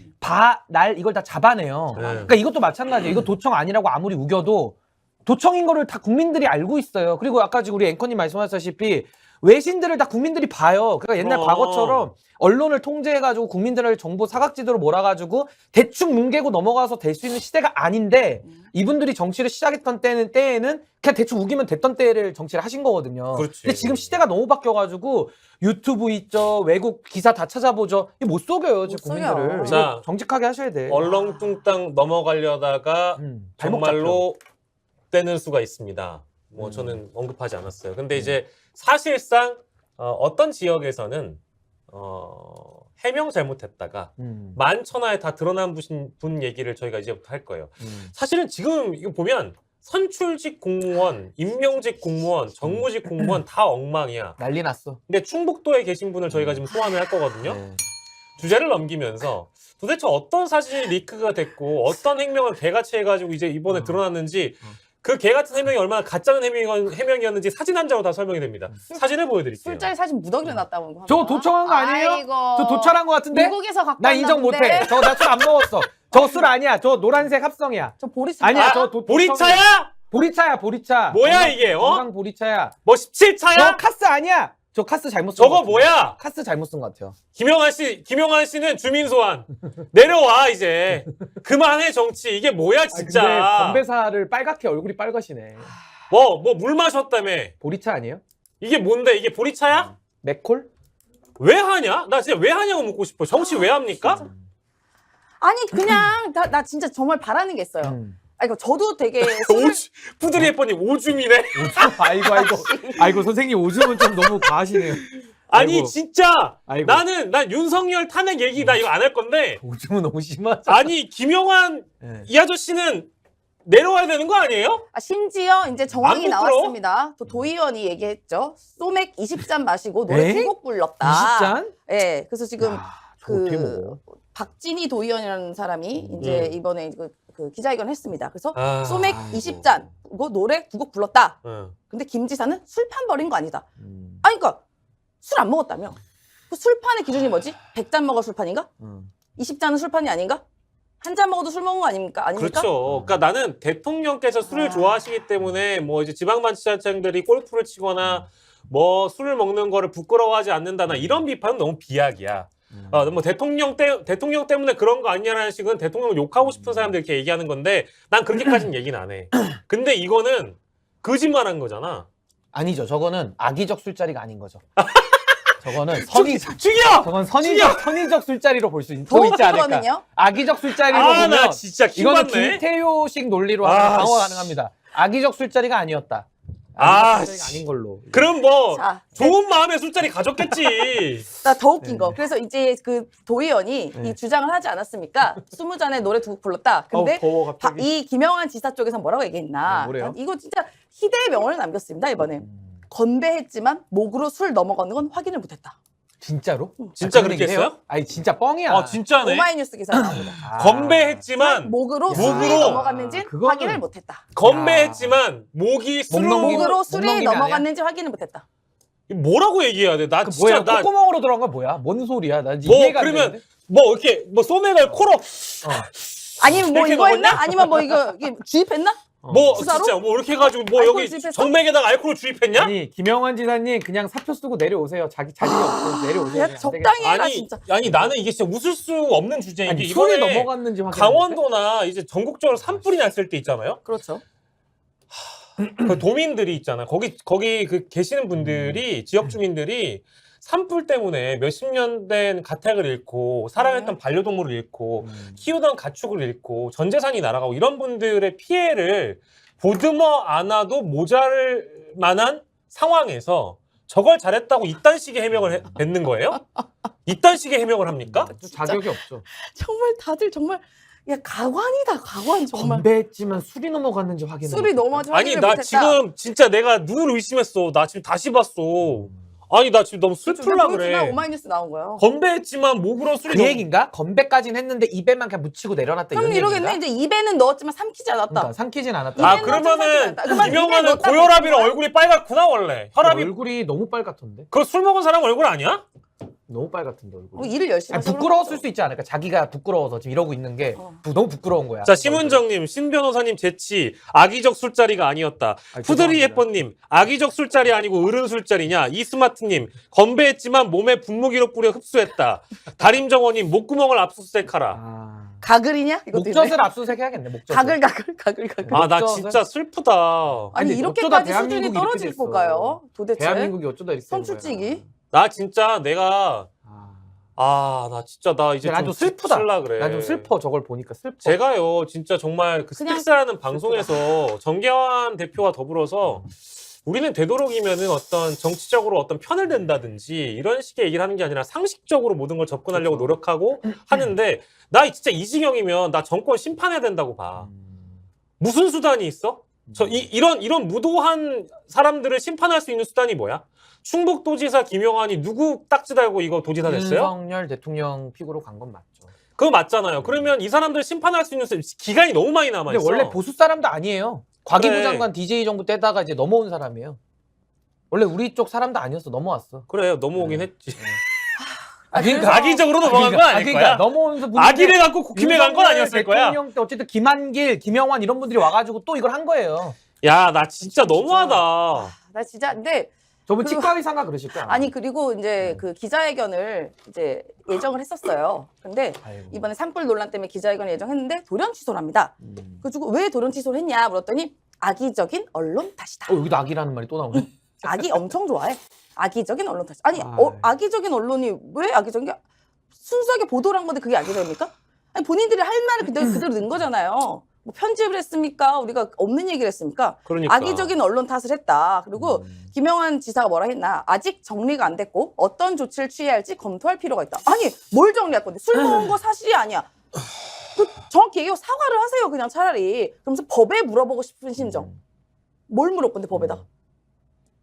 날 이걸 다 잡아내요. 네. 그러니까 이것도 마찬가지예요. 이거 도청 아니라고 아무리 우겨도 도청인 거를 다 국민들이 알고 있어요. 그리고 아까 지금 우리 앵커님 말씀하셨다시피 외신들을 다 국민들이 봐요. 그러니까 옛날 과거처럼 언론을 통제해가지고 국민들을 정보 사각지대로 몰아가지고 대충 뭉개고 넘어가서 될 수 있는 시대가 아닌데 이분들이 정치를 시작했던 때에는 그냥 대충 우기면 됐던 때를 정치를 하신 거거든요. 그렇지. 근데 지금 시대가 너무 바뀌어가지고 유튜브 있죠, 외국 기사 다 찾아보죠. 이거 못 속여요, 지금 못 속여. 국민들을. 자, 이거 정직하게 하셔야 돼. 얼렁뚱땅 넘어가려다가 발목 정말로 떼는 수가 있습니다. 뭐 저는 언급하지 않았어요. 근데 이제 사실상 어떤 지역에서는 해명 잘못했다가 만천하에 다 드러난 분 얘기를 저희가 이제부터 할 거예요. 사실은 지금 이거 보면 선출직 공무원, 임명직 공무원, 정무직 공무원 다 엉망이야. 난리 났어. 근데 충북도에 계신 분을 저희가 지금 소환을 할 거거든요. 네. 주제를 넘기면서 도대체 어떤 사진이 리크가 됐고 어떤 해명을 개같이 해가지고 이제 이번에 드러났는지 그 개 같은 해명이 얼마나 가짜는 해명이었는지 사진 한 장으로 다 설명이 됩니다. 사진을 보여드릴게요. 술자리 사진 무더기로 났다고. 저 도청한 거 아니에요? 아이고. 저 도찰한 거 같은데? 미국에서 갖고 나 인정 못해. 저 나 술 안 먹었어. 저 술 아니야. 저 노란색 합성이야. 저 보리차. 아니야. 저 보리차야? 보리차야, 보리차. 뭐야 이게? 건강 보리차야. 뭐 17차야? 저 카스 아니야. 저 카스 잘못 쓴 저거 것 같아요. 뭐야? 카스 잘못 쓴 것 같아요. 김영환 씨는 주민 소환. 내려와 이제. 그만해 정치. 이게 뭐야 진짜. 근데 건배사를 빨갛게 얼굴이 빨가시네. 뭐 물 마셨다며. 보리차 아니에요? 이게 뭔데? 이게 보리차야? 맥콜? 왜 하냐? 나 진짜 왜 하냐고 묻고 싶어. 정치 왜 합니까? 아니 그냥 나 진짜 정말 바라는 게 있어요. 이거 저도 되게 푸드리 예뻐님 오줌이네. 아이고 선생님 오줌은 좀 너무 과하시네요. 아니 아이고. 진짜 아이고. 난 윤석열 탄핵 얘기 나 이거 안 할 건데 오줌은 너무 심하죠. 아니 김영환 네. 이 아저씨는 내려와야 되는 거 아니에요? 심지어 이제 정황이 안 부끄러워? 나왔습니다. 또 도의원이 얘기했죠. 소맥 20잔 마시고 노래 에? 2곡 불렀다. 20잔? 예. 그래서 지금 저거 어떻게 먹어? 박진희 도의원이라는 사람이 이제 이번에 그 기자회견을 했습니다. 그래서 아, 소맥 20잔, 그거 노래 2곡 불렀다. 응. 근데 김 지사는 술판 버린 거 아니다. 아니, 그러니까 술 안 먹었다며. 그 술판의 기준이 뭐지? 100잔 먹을 술판인가? 20잔은 술판이 아닌가? 한 잔 먹어도 술 먹은 거 아닙니까? 아닙니까? 그렇죠. 그러니까 나는 대통령께서 술을 좋아하시기 때문에 뭐 이제 지방자치단체장들이 골프를 치거나 뭐 술을 먹는 거를 부끄러워하지 않는다나 이런 비판은 너무 비약이야. 뭐 대통령 때문에 그런 거 아니냐라는 식은 대통령을 욕하고 싶은 사람들 이렇게 얘기하는 건데 난 그렇게까지는 얘기는 안 해. 근데 이거는 거짓말한 거잖아. 아니죠. 저거는 악의적 술자리가 아닌 거죠. 저거는 죽여! 저건 선의적 술자리로 볼 수 있지 않을까. 그거는요? 악의적 술자리로 아, 나 보면 진짜 이거는 기분네. 김태효식 논리로 하면 아, 방어가 씨. 가능합니다. 악의적 술자리가 아니었다. 아, 악의적 술자리가 아닌 걸로. 그럼 뭐 자, 좋은 마음에 술자리 가졌겠지. 나 더 웃긴 네. 거. 그래서 이제 그 도의원이 네. 이 주장을 하지 않았습니까? 20잔에 노래 2곡 불렀다. 근데 더워 갑자기. 이 김영환 지사 쪽에서 뭐라고 얘기했나? 뭐래요? 이거 진짜 희대의 명언을 남겼습니다, 이번에. 건배했지만 목으로 술 넘어가는 건 확인을 못했다. 진짜로? 진짜 그런 그렇게 얘기를 했어요? 해요? 아니 진짜 뻥이야. 아, 진짜네. 오마이뉴스 기사에 나옵니다. 건배했지만 목으로 술이 목으로. 넘어갔는지 그거는- 확인을 못했다. 건배했지만 목이 술로 넘기면- 목으로 술이 넘기면 아니야? 넘어갔는지 확인을 못했다. 뭐라고 얘기해야 돼? 나 그 진짜 뭐야? 나 콧구멍으로 들어간 건 뭐야? 뭔 소리야? 나 뭐 이해가 안 그러면 되는데? 뭐 이렇게 뭐 소맥을 코로 아니면 뭐 이렇게 이거 했나? 먹었냐? 아니면 뭐 이거 이게 주입했나? 뭐 주사로? 진짜 뭐 이렇게 해가지고 뭐 알코올 여기 주입했어? 정맥에다가 알코올 주입했냐? 아니 김영환 지사님 그냥 사표 쓰고 내려오세요. 자기 없어 내려오세요. 야, 그냥. 적당히 해라 아니 진짜. 아니 나는 이게 진짜 웃을 수 없는 주제인 게 아니 술이 이번에 넘어갔는지 확인. 강원도나 이제 전국적으로 산불이 났을 때 있잖아요. 그렇죠. 그 도민들이 있잖아. 거기 그 계시는 분들이 지역 주민들이 산불 때문에 몇십 년 된 가택을 잃고 사랑했던 반려동물을 잃고 키우던 가축을 잃고 전 재산이 날아가고 이런 분들의 피해를 보듬어 안아도 모자랄 만한 상황에서 저걸 잘했다고 이딴 식의 해명을 뱉는 거예요? 이딴 식의 해명을 합니까? 자격이 없죠. 정말 다들 정말 야 가관이다 가관 정말. 건배했지만 술이 넘어갔는지 확인. 술이 넘어가지 아니 확인을 나 못했다. 지금 진짜 내가 누구를 의심했어. 나 지금 다시 봤어. 아니 나 지금 너무 슬플라 보여주나? 그래. 오마이뉴스 나온 거예요. 건배했지만 목으로 술이 그 얘기인가? 건배까지는 했는데 입에만 그냥 묻히고 내려놨다 그럼 이런 이러겠네. 얘기인가? 이제 입에는 넣었지만 삼키지 않았다. 그러니까 삼키진 않았다. 아 입에 그러면은 넣었지, 삼키지 않았다. 김영환은 입에 넣었다고 고혈압이라 했던 거야? 얼굴이 빨갛구나 원래. 혈압이 얼굴이 너무 빨갛던데? 그거 술 먹은 사람 얼굴 아니야? 너무 빨갛던데 얼굴. 뭐 일을 열심히 아니, 하셔서 부끄러웠을 그렇죠. 수도 있지 않을까? 자기가 부끄러워서 지금 이러고 있는 게 어. 너무 부끄러운 거야. 자 심은정님, 신 변호사님 재치 악의적 술자리가 아니었다. 아니, 푸드리 죄송합니다. 예뻐님 악의적 술자리 아니고 어른 술자리냐? 이스마트님 건배했지만 몸에 분무기로 뿌려 흡수했다. 다림정원님 목구멍을 압수수색하라. 아... 가글이냐? 이것도 있네. 목젖을 압수수색해야겠네. 목젖. 가글. 아 나 목젖을- 진짜 슬프다. 아니 아니, 이렇게까지 어쩌다 수준이 대한민국이 이렇게 떨어질 됐어. 걸까요? 도대체 대한민국이 어쩌다 이렇게 된 거야. 선출직이? 나 진짜 내가 나 진짜 나 이제 난 좀 좀 슬프다. 슬라 그래. 난 좀 슬퍼. 저걸 보니까 슬퍼. 제가요 진짜 정말 그 그냥 스픽스라는 방송에서 정계환 대표와 더불어서 우리는 되도록이면은 어떤 정치적으로 어떤 편을 든다든지 이런 식의 얘기를 하는 게 아니라 상식적으로 모든 걸 접근하려고 그렇죠. 노력하고 하는데 나 진짜 이 지경이면 나 정권 심판해야 된다고 봐. 무슨 수단이 있어? 이런 무도한 사람들을 심판할 수 있는 수단이 뭐야? 충북도지사 김영환이 누구 딱지 달고 이거 도지사 됐어요? 윤석열 대통령 픽으로 간 건 맞죠. 그거 맞잖아요. 그러면 이 사람들 심판할 수 있는 기간이 너무 많이 남아 근데 있어. 원래 보수 사람도 아니에요. 과기부 그래. 장관 DJ 정부 때다가 이제 넘어온 사람이에요. 원래 우리 쪽 사람도 아니었어. 넘어왔어. 그래 넘어오긴 했지. 그러니까 악의적으로 넘어간 건 아닐 거야. 넘어오면서 악의를 갖고 국힘에 간 건 아니었을 거야. 대통령 때 어쨌든 김한길, 김영환 이런 분들이 와가지고 또 이걸 한 거예요. 야 나 진짜 너무하다. 나 진짜 근데 저분 그- 치과 의사가 그러실 거야. 아니 그리고 이제 그 기자회견을 이제 예정을 했었어요. 근데 아이고. 이번에 산불 논란 때문에 기자회견을 예정했는데 돌연 취소를 합니다. 그래가지고 왜 돌연 취소를 했냐 물었더니 악의적인 언론 탓이다. 여기도 악이라는 말이 또 나오네. 악이 엄청 좋아해. 악의적인 언론 탓. 아니 아이. 악의적인 언론이 왜 악의적인 게 순수하게 보도를 한 건데 그게 악의적입니까? 아니 본인들이 할 말을 그대로 넣은 거잖아요. 뭐 편집을 했습니까? 우리가 없는 얘기를 했습니까? 그러니까. 악의적인 언론 탓을 했다. 그리고 김영환 지사가 뭐라 했나? 아직 정리가 안 됐고 어떤 조치를 취해야 할지 검토할 필요가 있다. 아니 뭘 정리할 건데 술 먹은 거 사실이 아니야. 그 정확히 얘기하고 사과를 하세요. 그냥 차라리. 그러면서 법에 물어보고 싶은 심정. 뭘 물을 건데 법에다.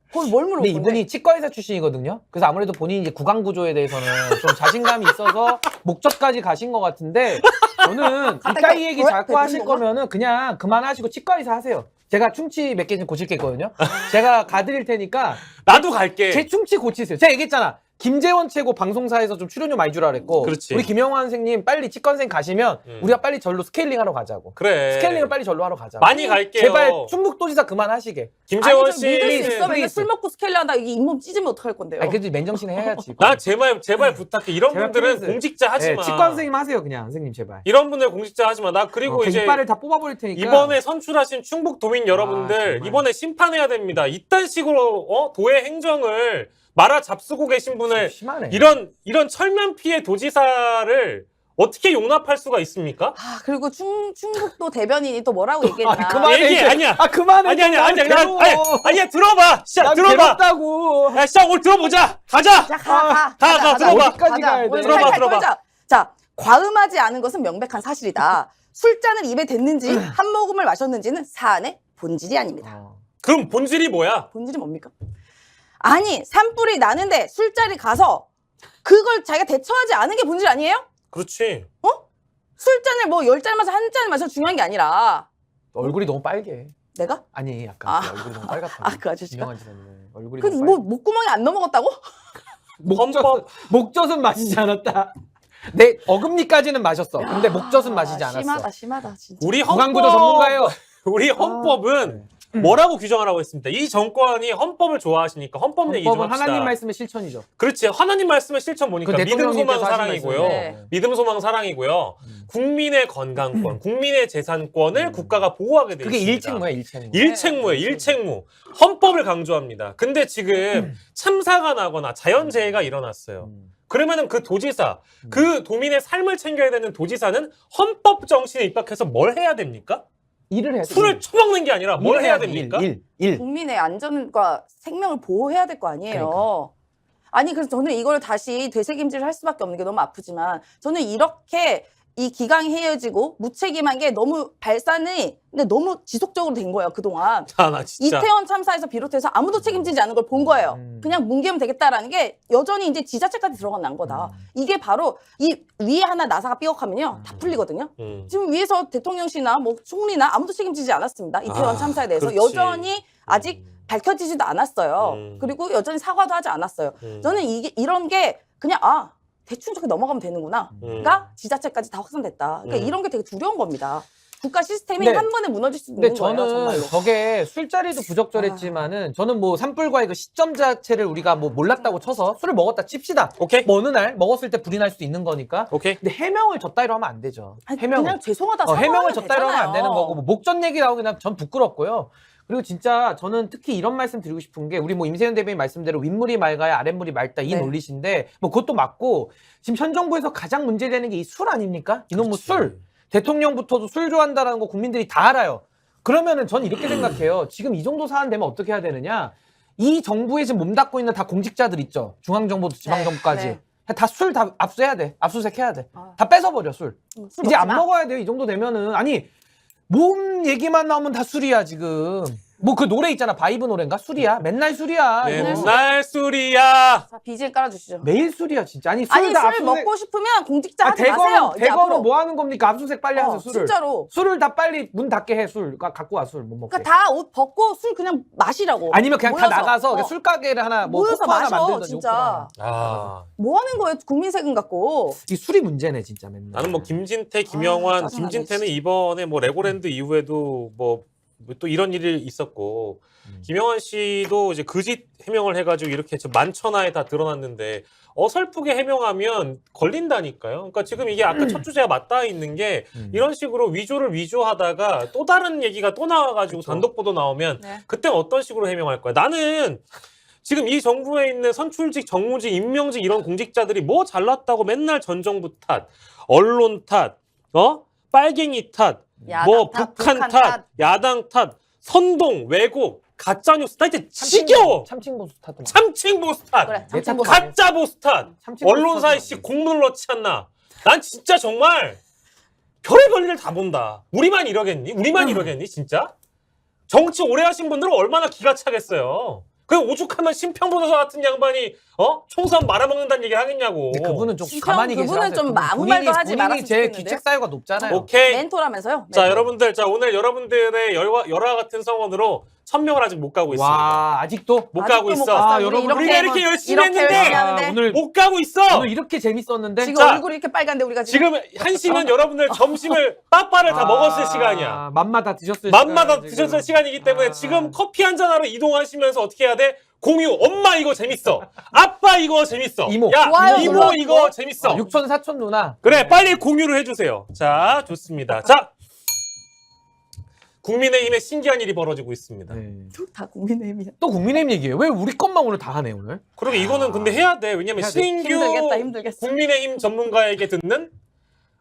그걸 뭘 물을 근데 건데. 이분이 치과의사 출신이거든요. 그래서 아무래도 본인이 이제 구강 구조에 대해서는 좀 자신감이 있어서 목적까지 가신 것 같은데 저는 이따위 얘기 자꾸 하실 거면은 그냥 그만하시고 치과의사 하세요. 제가 충치 몇 개 좀 고칠 게 있거든요. 제가 가드릴 테니까 나도 갈게. 제 충치 고치세요. 제가 얘기했잖아. 김재원 최고 방송사에서 좀 출연료 많이 주라 그랬고 그렇지. 우리 김영환 선생님 빨리 치과 선생님 가시면 우리가 빨리 절로 스케일링 하러 가자고. 그래. 스케일링을 빨리 절로 하러 가자고. 많이 갈게요. 제발 충북도지사 그만하시게. 김재원 아니, 저 믿을 수 씨. 있어. 맨날 술 먹고 스케일링 하다 이게 잇몸 찢으면 어떡할 건데요. 아니 그래도 맨정신에 해야지. 나 제발 부탁해. 이런 제발 분들은 플리즈. 공직자 하지 네, 마. 치과 선생님 하세요 그냥 선생님 제발. 이런 분들 공직자 하지 마. 나 그리고 그 이제 이빨을 다 뽑아버릴 테니까. 이번에 선출하신 충북도민 여러분들 정말. 이번에 심판해야 됩니다. 이딴 식으로 도의 행정을 말아 잡수고 계신 분을 심하네. 이런 철면 피해 도지사를 어떻게 용납할 수가 있습니까? 아, 그리고 충북도 대변인이 또 뭐라고 얘기했냐. 아, 그만해. 얘기 이제. 아니야. 아 그만해. 아니야 들어봐. 시작 난 들어봐. 괴롭다고. 야 시작 오늘 들어보자. 가자. 자, 가, 가자. 들어봐. 어디까지 가야 돼? 오늘 들어봐, 살살 들어봐. 떨자. 자, 과음하지 않은 것은 명백한 사실이다. 술잔을 입에 댔는지 한 모금을 마셨는지는 사안의 본질이 아닙니다. 그럼 본질이 뭐야? 본질이 뭡니까? 아니, 산불이 나는데 술자리 가서 그걸 자기가 대처하지 않은 게 본질 아니에요? 그렇지. 술잔을 뭐 10잔 마셔, 한 잔 마셔 중요한 게 아니라. 얼굴이 너무 빨개. 내가? 아니 약간 아. 얼굴이 너무 빨갛다. 아, 그 아저씨가? 유명한 지사님 얼굴이 그 너무 뭐 빨개. 목구멍이 안 넘어갔다고? 목젖은 마시지 않았다. 내 어금니까지는 마셨어. 근데 목젖은 마시지 않았어. 심하다, 진짜. 우리 구강구조 전문가예요. 우리 헌법은 뭐라고 규정하라고 했습니다. 이 정권이 헌법을 좋아하시니까 헌법 얘기 좀 헌법은 합시다. 하나님 말씀의 실천이죠. 그렇지. 하나님 말씀의 실천 보니까 그 믿음, 소망, 대통령님께서 하신 사랑이고요. 말씀이네. 믿음, 소망, 사랑이고요. 국민의 건강권, 국민의 재산권을 국가가 보호하게 돼 그게 있습니다. 일책무야 일책무. 일책무예요. 일책무. 헌법을 강조합니다. 근데 지금 참사가 나거나 자연재해가 일어났어요. 그러면은 그 도지사, 그 도민의 삶을 챙겨야 되는 도지사는 헌법 정신에 입각해서 뭘 해야 됩니까? 일을 해야 돼. 술을 처먹는 게 아니라 뭘 일을 해야 돼, 됩니까? 일. 국민의 안전과 생명을 보호해야 될 거 아니에요. 그러니까. 아니, 그래서 저는 이걸 다시 되새김질을 할 수밖에 없는 게 너무 아프지만 저는 이렇게 이 기강이 헤어지고 무책임한 게 너무 발산이 근데 너무 지속적으로 된 거예요, 그동안. 아, 나 진짜. 이태원 참사에서 비롯해서 아무도 책임지지 않은 걸 본 거예요. 그냥 뭉개면 되겠다라는 게 여전히 이제 지자체까지 들어간 거다. 이게 바로 이 위에 하나 나사가 삐걱하면요. 다 풀리거든요. 지금 위에서 대통령실이나 뭐 총리나 아무도 책임지지 않았습니다. 이태원 참사에 대해서. 그렇지. 여전히 아직 밝혀지지도 않았어요. 그리고 여전히 사과도 하지 않았어요. 저는 이런 게 그냥 대충 저렇게 넘어가면 되는구나가 지자체까지 다 확산됐다. 그러니까 이런 게 되게 두려운 겁니다. 국가 시스템이 네. 한 번에 무너질 수 근데 있는 거예요, 저는 정말로. 저게 술자리도 부적절했지만은 저는 뭐 산불과의 그 시점 자체를 우리가 뭐 몰랐다고 쳐서 술을 먹었다 칩시다. 오케이. 뭐 어느 날 먹었을 때 불이 날 수도 있는 거니까. 오케이. 근데 해명을 졌다이로 하면 안 되죠. 아니, 해명을. 그냥 죄송하다 해명을 사과하면 졌다이로 하면 안 되는 되잖아요. 거고 뭐 목전 얘기 나오긴 전 부끄럽고요. 그리고 진짜 저는 특히 이런 말씀 드리고 싶은 게 우리 뭐 임세현 대변인 말씀대로 윗물이 맑아야 아랫물이 맑다 이 네. 논리신데 뭐 그것도 맞고 지금 현 정부에서 가장 문제되는 게 이 술 아닙니까? 이놈의 술. 대통령부터도 술 좋아한다라는 거 국민들이 다 알아요. 그러면은 전 이렇게 생각해요. 지금 이 정도 사안 되면 어떻게 해야 되느냐? 이 정부에 지금 몸담고 있는 다 공직자들 있죠. 중앙정부부터 지방정부까지. 네. 다 술 다 압수해야 돼. 압수수색해야 돼. 아. 다 뺏어버려 술. 술 이제 먹지 안 마. 먹어야 돼요. 이 정도 되면은. 아니 몸 얘기만 나오면 다 술이야 지금. 뭐 그 노래 있잖아. 바이브 노래인가? 술이야. 맨날 술이야. 이거. 맨날 술이야. 자, BGM 깔아주시죠. 매일 술이야 진짜. 아니 술 아니, 다 술 압수수색. 먹고 싶으면 공직자 하지 마세요. 이제 대거는 앞으로. 뭐 하는 겁니까? 압수수색 빨리 하세요 술을. 진짜로. 술을 다 빨리 문 닫게 해 술. 갖고 와 술 못 먹게. 그러니까 다 옷 벗고 술 그냥 마시라고. 아니면 그냥 다 모여서. 나가서 그냥 술가게를 하나 뭐 모여서 포크 하나 마셔, 만들든지 진짜. 뭐 하는 거예요, 국민 세금 갖고. 이 술이 문제네 진짜 맨날. 나는 뭐 김진태, 김영환, 짜증나네, 김진태는 진짜. 이번에 뭐 레고랜드 이후에도 뭐 또 이런 일이 있었고 김영환 씨도 이제 거짓 해명을 해가지고 이렇게 저 만천하에 다 드러났는데 어설프게 해명하면 걸린다니까요. 그러니까 지금 이게 아까 첫 주제가 맞닿아 있는 게 이런 식으로 위조를 위조하다가 또 다른 얘기가 또 나와가지고 그쵸. 단독 보도 나오면 네. 그때 어떤 식으로 해명할 거야? 나는 지금 이 정부에 있는 선출직, 정무직, 임명직 이런 공직자들이 뭐 잘났다고 맨날 전 정부 탓, 언론 탓, 빨갱이 탓, 야당 뭐 탓, 북한 북한 탓, 탓. 야당 탓, 선동, 왜곡, 가짜뉴스 나 이제 지겨워. 참칭보수 탓도 많아. 참칭 보수 탓, 그래, 내 참칭 탓도 보수. 가짜 보수 탓, 참칭 보수 언론사에 탓도 씨 공문을 넣지 않나. 난 진짜 정말 별의별 일을 다 본다. 우리만 이러겠니? 우리만 이러겠니? 진짜? 정치 오래 하신 분들은 얼마나 기가 차겠어요. 그 오죽하면 심평보도사 같은 양반이 총선 말아먹는다는 얘기를 하겠냐고. 근데 그분은 좀 심평 가만히 계세요. 그분은 좀 아무 말도 하지 말았으면 제 좋겠는데요? 귀책 사유가 높잖아요. 오케이. 멘토라면서요? 자, 멘토. 여러분들, 오늘 여러분들의 열화 같은 성원으로 1000명을 아직 못 가고 있습니다. 와, 아직도 못 가고 아직도 있어. 못 갔어요. 아, 우리 여러분, 우리가 이렇게 열심히 이렇게 했는데 열심히 하는데 오늘 못 가고 있어. 오늘 이렇게 재밌었는데 지금 자, 얼굴이 이렇게 빨간데 우리가 지금 1시는 여러분들 점심을 빠빠를 다 먹었을 시간이야. 맘마다 드셨을 맘마다 시간이야, 드셨을 지금. 시간이기 때문에 아. 지금 커피 한잔하러 이동하시면서 어떻게 해야 돼? 공유. 엄마 이거 재밌어. 아빠 이거 재밌어. 이모. 야, 좋아요 이모 눌러주고. 이거 재밌어. 아, 육촌 사촌 누나. 그래, 빨리 공유를 해주세요. 자, 좋습니다. 자, 국민의힘에 신기한 일이 벌어지고 있습니다. 네. 다 국민의힘이야. 또 국민의힘 얘기예요. 왜 우리 것만 오늘 다 하네 오늘? 그러게 이거는 근데 해야 돼. 왜냐면 해야 돼. 신규 힘들겠다 힘들겠어. 국민의힘 전문가에게 듣는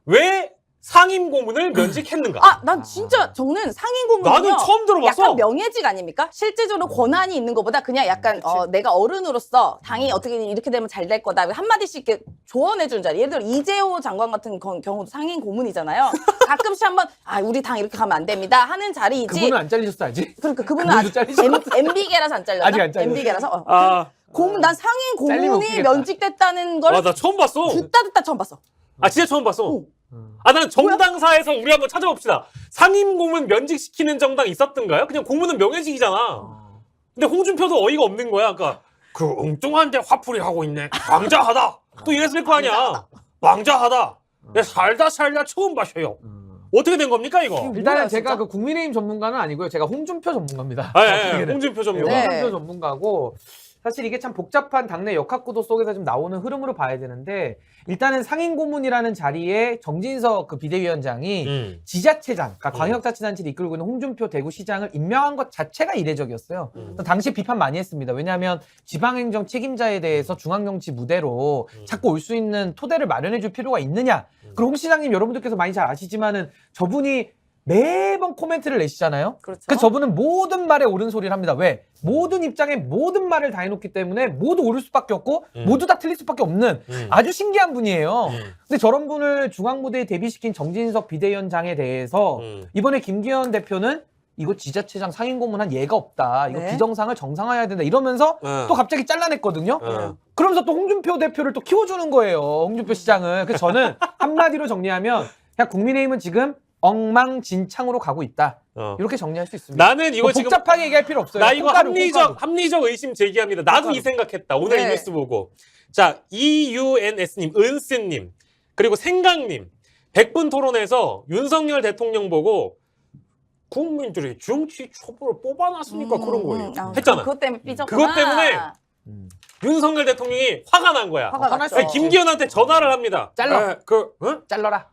왜 상임 고문을 면직했는가? 아, 난 진짜 저는 상임 고문은요. 나는 처음 들어봤어. 약간 명예직 아닙니까? 실제적으로 권한이 있는 것보다 그냥 약간 내가 어른으로서 당이 어떻게 이렇게 되면 잘 될 거다 한마디씩 이렇게 조언해 주는 자리. 예를 들어 이재호 장관 같은 경우도 상임 고문이잖아요. 가끔씩 한번 우리 당 이렇게 가면 안 됩니다 하는 자리이지. 그분은 안 잘리셨어 아직? 그러니까 그분은 그분도 아직 잘리셨어. MB계라서 안 잘렸나? 아직 안 잘렸어. MB계라서. 아, 고문 난 상임 잘리면 고문이 웃기겠다. 면직됐다는 걸 와, 나 처음 봤어. 듣다 처음 봤어. 아, 진짜 처음 봤어. 오. 아, 난 정당사에서 우리 한번 찾아봅시다. 상임 고문 면직시키는 정당 있었던가요? 그냥 고문은 명예직이잖아. 근데 홍준표도 어이가 없는 거야. 그러니까 그 엉뚱한데 화풀이 하고 있네. 왕자하다. 또 이랬을 거 아니야. 왕자하다. 내 살다 처음 봐셔요. 어떻게 된 겁니까 이거? 일단은 뭐야, 제가 진짜? 그 국민의힘 전문가는 아니고요. 제가 홍준표 전문가입니다. 홍준표 전문가. 네. 홍준표 전문가고 사실 이게 참 복잡한 당내 역학구도 속에서 좀 나오는 흐름으로 봐야 되는데 일단은 상임고문이라는 자리에 정진석 그 비대위원장이 지자체장, 그러니까 광역자치단체를 이끌고 있는 홍준표 대구시장을 임명한 것 자체가 이례적이었어요. 당시 비판 많이 했습니다. 왜냐하면 지방행정 책임자에 대해서 중앙정치 무대로 자꾸 올 수 있는 토대를 마련해줄 필요가 있느냐. 그리고 홍 시장님 여러분들께서 많이 잘 아시지만은 저분이 매번 코멘트를 내시잖아요. 그렇죠. 그래서 저분은 모든 말에 옳은 소리를 합니다. 왜? 모든 입장에 모든 말을 다 해놓기 때문에 모두 옳을 수밖에 없고 모두 다 틀릴 수밖에 없는 아주 신기한 분이에요. 근데 저런 분을 중앙무대에 데뷔시킨 정진석 비대위원장에 대해서 이번에 김기현 대표는 이거 지자체장 상임고문한 예가 없다. 이거 네. 비정상을 정상화해야 된다. 이러면서 또 갑자기 잘라냈거든요. 그러면서 또 홍준표 대표를 또 키워주는 거예요. 홍준표 시장을. 그래서 저는 한마디로 정리하면 그냥 국민의힘은 지금 엉망진창으로 가고 있다. 이렇게 정리할 수 있습니다. 나는 이거 지금 복잡하게 얘기할 필요 없어요. 나 이거 콩가루. 합리적 의심 제기합니다. 나도 이 생각했다. 오늘 이 네. 뉴스 보고. 자, EUNS님, 은스님, 그리고 생강님, 100분 토론에서 윤석열 대통령 보고 국민들이 정치 촛불을 뽑아놨으니까 그런 거예요. 했잖아. 그것 때문에 삐졌구나. 그것 때문에 윤석열 대통령이 화가 난 거야. 화가 났어. 아니, 김기현한테 전화를 합니다. 잘라. 응? 잘라라.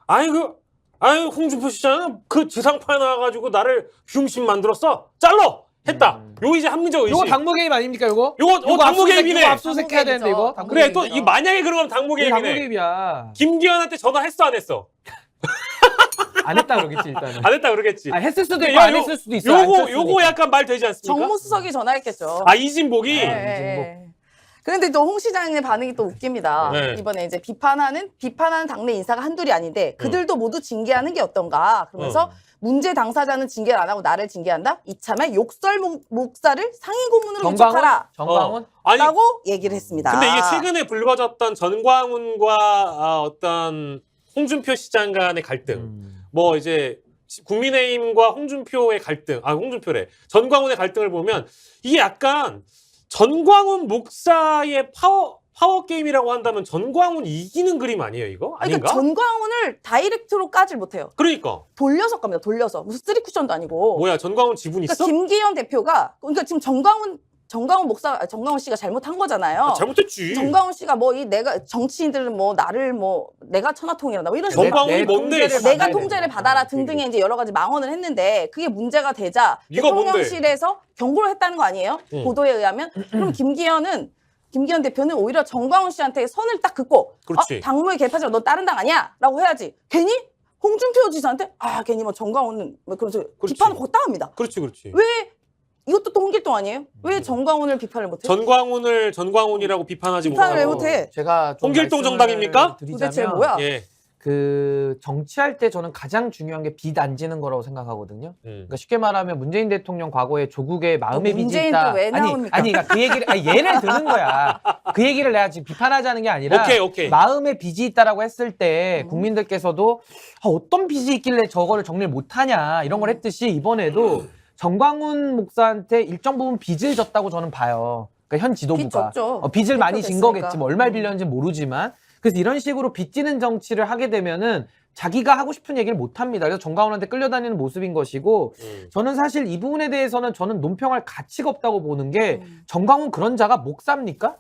아니 홍준표 시장은 그 지상파에 나와가지고 나를 흉심 만들었어. 잘라 했다. 요 이제 합리적 의심. 요거 당무 개입 아닙니까 요거? 요거 당무 개입이네. 요거 압수수색 해야 되는데 이거. 당무 그래 또 개입이죠. 이 만약에 그러면 당무 이게 당무 개입이네. 개입이야. 김기현한테 전화했어 안 했어? 안 했다 그러겠지 일단은. 안 했다 그러겠지. 했을 수도 근데 있고 안 했을 수도 있어. 요거 약간 말 되지 않습니까? 정무수석이 전화했겠죠. 아 이진복이 네. 그런데 또 홍 시장의 반응이 또 웃깁니다. 네. 이번에 이제 비판하는 당내 인사가 한둘이 아닌데 그들도 모두 징계하는 게 어떤가. 그러면서 문제 당사자는 징계를 안 하고 나를 징계한다? 이참에 욕설 목사를 상임고문으로 인척하라. 정광훈? 아니 라고 얘기를 했습니다. 근데 이게 최근에 불거졌던 전광훈과 어떤 홍준표 시장 간의 갈등, 뭐 이제 국민의힘과 홍준표의 갈등, 홍준표래. 전광훈의 갈등을 보면 이게 약간 전광훈 목사의 파워 게임이라고 한다면 전광훈이 이기는 그림 아니에요, 이거? 아닌가? 그러니까 전광훈을 다이렉트로 까질 못해요. 그러니까. 돌려서 갑니다. 돌려서. 무슨 쓰리 쿠션도 아니고. 뭐야, 전광훈 지분 있어? 그러니까 김기현 대표가 그러니까 지금 정광훈 씨가 잘못한 거잖아요. 잘못했지. 정광훈 씨가 뭐 내가 정치인들은 뭐 나를 뭐 내가 천하통일한다 뭐 이런 식으로 정광훈이 뭔데? 내가 통제를 받아라 등등의 이제 여러 가지 망언을 했는데 그게 문제가 되자 네가 대통령실에서 경고를 했다는 거 아니에요? 보도에 의하면 그럼 김기현 대표는 오히려 정광훈 씨한테 선을 딱 긋고 그렇지. 당무에 개입하지 마. 너 다른 당 아니야? 라고 해야지. 괜히 홍준표 지사한테 괜히 뭐 정광훈은 뭐 그러면서 그렇지. 비판을 걷다 합니다. 그렇지. 왜 이것도 또 홍길동 아니에요? 왜 정광훈을 비판을 못해? 전광훈이라고 비판하지 비판을 왜 못하고. 못해? 제가 좀 홍길동 말씀을 정당입니까? 드리자면 도대체 뭐야? 예. 그 정치할 때 저는 가장 중요한 게 빚 안 지는 거라고 생각하거든요. 그러니까 쉽게 말하면 문재인 대통령 과거에 조국에 마음의 빚이 문재인 있다. 또 왜 나옵니까? 그러니까 그 얘기를 예를 드는 거야. 그 얘기를 내가 지금 비판하자는 게 아니라 오케이. 마음의 빚이 있다라고 했을 때 국민들께서도 어떤 빚이 있길래 저거를 정리를 못하냐 이런 걸 했듯이 이번에도 정광훈 목사한테 일정 부분 빚을 졌다고 저는 봐요. 그러니까 현 지도부가 빚 졌죠. 빚을 많이 진 대표 됐으니까. 거겠지. 뭐 얼마를 빌렸는지 모르지만 그래서 이런 식으로 빚지는 정치를 하게 되면은 자기가 하고 싶은 얘기를 못 합니다. 그래서 정광훈한테 끌려다니는 모습인 것이고 저는 사실 이 부분에 대해서는 저는 논평할 가치가 없다고 보는 게 정광훈 그런 자가 목사입니까?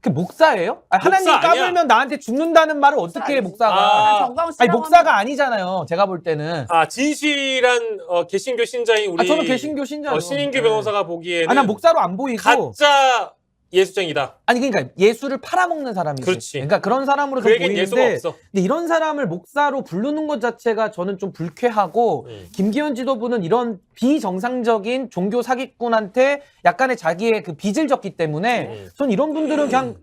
그 목사예요? 하나님 목사 아니야. 까불면 나한테 죽는다는 말을 어떻게 해 목사가? 정광훈 아니 씨라고 목사가 아니잖아요. 제가 볼 때는. 진실한 개신교 신자인 우리 저는 개신교 신자죠. 신인규 네. 변호사가 보기에는 난 목사로 안 보이고. 가짜 예수쟁이다. 아니 그러니까 예수를 팔아먹는 사람이지. 그렇지. 그러니까 그런 사람으로 좀 그에겐 예수가 보이는데 없어. 근데 이런 사람을 목사로 부르는 것 자체가 저는 좀 불쾌하고 김기현 지도부는 이런 비정상적인 종교 사기꾼한테 약간의 자기의 그 빚을 졌기 때문에 전 이런 분들은 그냥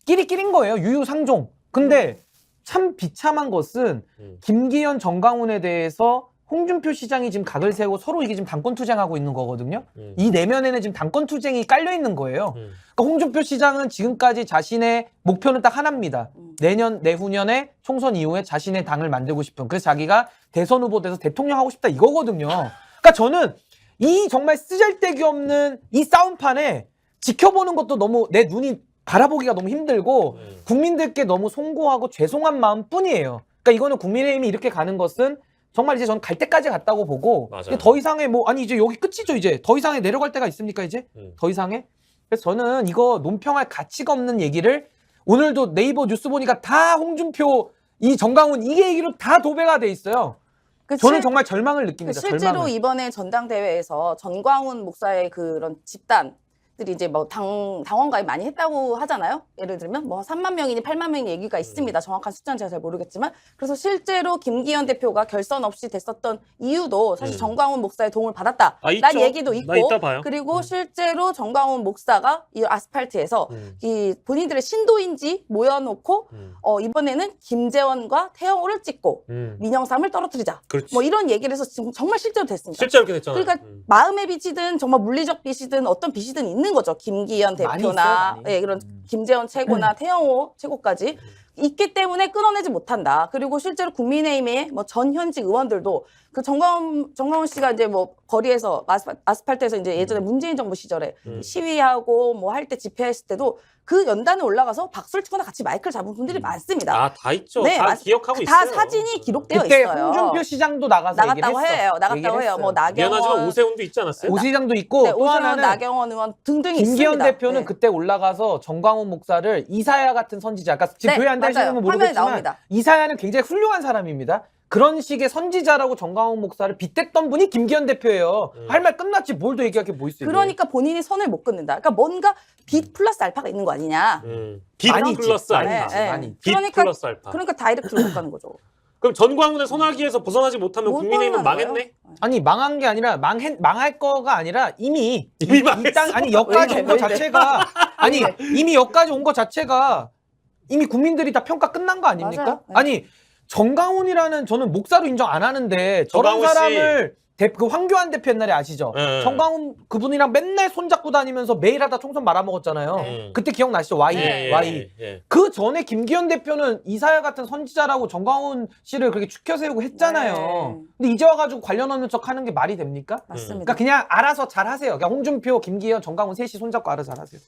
끼리끼린 거예요. 유유상종. 근데 참 비참한 것은 김기현 정광훈에 대해서 홍준표 시장이 지금 각을 세우고 서로 이게 지금 당권 투쟁하고 있는 거거든요. 이 내면에는 지금 당권 투쟁이 깔려 있는 거예요. 그러니까 홍준표 시장은 지금까지 자신의 목표는 딱 하나입니다. 내년, 내후년에 총선 이후에 자신의 당을 만들고 싶은. 그래서 자기가 대선 후보 돼서 대통령 하고 싶다 이거거든요. 그러니까 저는 이 정말 쓰잘데기 없는 이 싸움판에 지켜보는 것도 너무 내 눈이 바라보기가 너무 힘들고 국민들께 너무 송구하고 죄송한 마음뿐이에요. 그러니까 이거는 국민의힘이 이렇게 가는 것은 정말 이제 저는 갈 때까지 갔다고 보고 맞아요. 더 이상의 아니 이제 여기 끝이죠 이제 더 이상의 내려갈 때가 있습니까 이제 더 이상의 그래서 저는 이거 논평할 가치가 없는 얘기를 오늘도 네이버 뉴스 보니까 다 홍준표 이 정광훈 이 얘기로 다 도배가 돼 있어요. 저는 정말 절망을 느낍니다. 실제로 절망을. 이번에 전당대회에서 전광훈 목사의 그런 집단들이 이제 뭐 당원 가입 많이 했다고 하잖아요. 예를 들면 뭐 3만 명이니 8만 명이 얘기가 있습니다. 정확한 숫자는 제가 잘 모르겠지만 그래서 실제로 김기현 대표가 결선 없이 됐었던 이유도 사실 정광훈 목사의 도움을 받았다라는 있죠. 얘기도 나 있고 이따 봐요. 그리고 실제로 정광훈 목사가 이 아스팔트에서 이 본인들의 신도인지 모여놓고 이번에는 김재원과 태영호를 찍고 민영삼을 떨어뜨리자. 그렇지. 뭐 이런 얘기를 해서 지금 정말 실제로 됐습니다. 실제로 이렇게 됐잖아요. 그러니까 마음의 빚이든 정말 물리적 빚이든 어떤 빚이든 있는 거죠. 김기현 많이 대표나 있어요, 많이. 예, 이런 김재원 최고나 태영호 최고까지 있기 때문에 끊어내지 못한다. 그리고 실제로 국민의힘의 뭐 전 현직 의원들도 그 정광훈 씨가 이제 뭐 거리에서 아스팔트에서 이제 예전에 문재인 정부 시절에 시위하고 뭐 할 때 집회했을 때도 그 연단에 올라가서 박수를 치거나 같이 마이크를 잡은 분들이 많습니다. 다 있죠. 네, 다 기억하고 다 있어요. 사진이 기록되어 그때 있어요. 홍준표 시장도 나가서 나갔다고 얘기를 했어. 해요. 나갔다고 얘기를 해요. 뭐 했어요. 미안하지만 나경원, 오세훈도 있지 않았어요? 오 시장도 있고 네, 또 오세훈, 하나는 나경원 의원 등등이 김기현 있습니다. 대표는 네. 그때 올라가서 정광훈 목사를 이사야 같은 선지자, 그러니까 지금 네, 교회 안 다니시는 맞아요. 건 화면에 모르겠지만 나옵니다. 이사야는 굉장히 훌륭한 사람입니다. 그런 식의 선지자라고 정광훈 목사를 빗댔던 분이 김기현 대표예요. 할 말 끝났지 뭘 더 얘기할 게 뭐 있어요. 그러니까 본인이 선을 못 긋는다. 그러니까 뭔가 빚 플러스 알파가 있는 거 아니냐. 빚 많이 있지. 플러스 많이 알파. 있지, 네, 많이. 네. 빚 그러니까 플러스 알파. 그러니까 다이렉트로 못 가는 거죠. 그럼 전광훈의 소나기에서 벗어나지 못하면 못 국민의힘은 벗어나는 망했네? 거예요? 아니 망한 게 아니라 망할 거가 아니라 이미 망했어. 아니 여기까지 온 거 왜 이래? 자체가 아니 이미 여기까지 온 거 자체가 이미 국민들이 다 평가 끝난 거 아닙니까? 맞아요. 네. 아니 정광훈이라는 저는 목사로 인정 안 하는데 저런 정광훈 씨. 사람을 그 황교안 대표 옛날에 아시죠? 네. 정광훈 그분이랑 맨날 손잡고 다니면서 매일 하다 총선 말아먹었잖아요. 네. 그때 기억나시죠? Y. 네. Y. 예. 그 전에 김기현 대표는 이사야 같은 선지자라고 정광훈 씨를 그렇게 추켜 세우고 했잖아요. 네. 근데 이제 와가지고 관련 없는 척 하는 게 말이 됩니까? 맞습니다. 그러니까 그냥 알아서 잘 하세요. 그냥 홍준표, 김기현, 정광훈 셋이 손잡고 알아서 잘 하세요.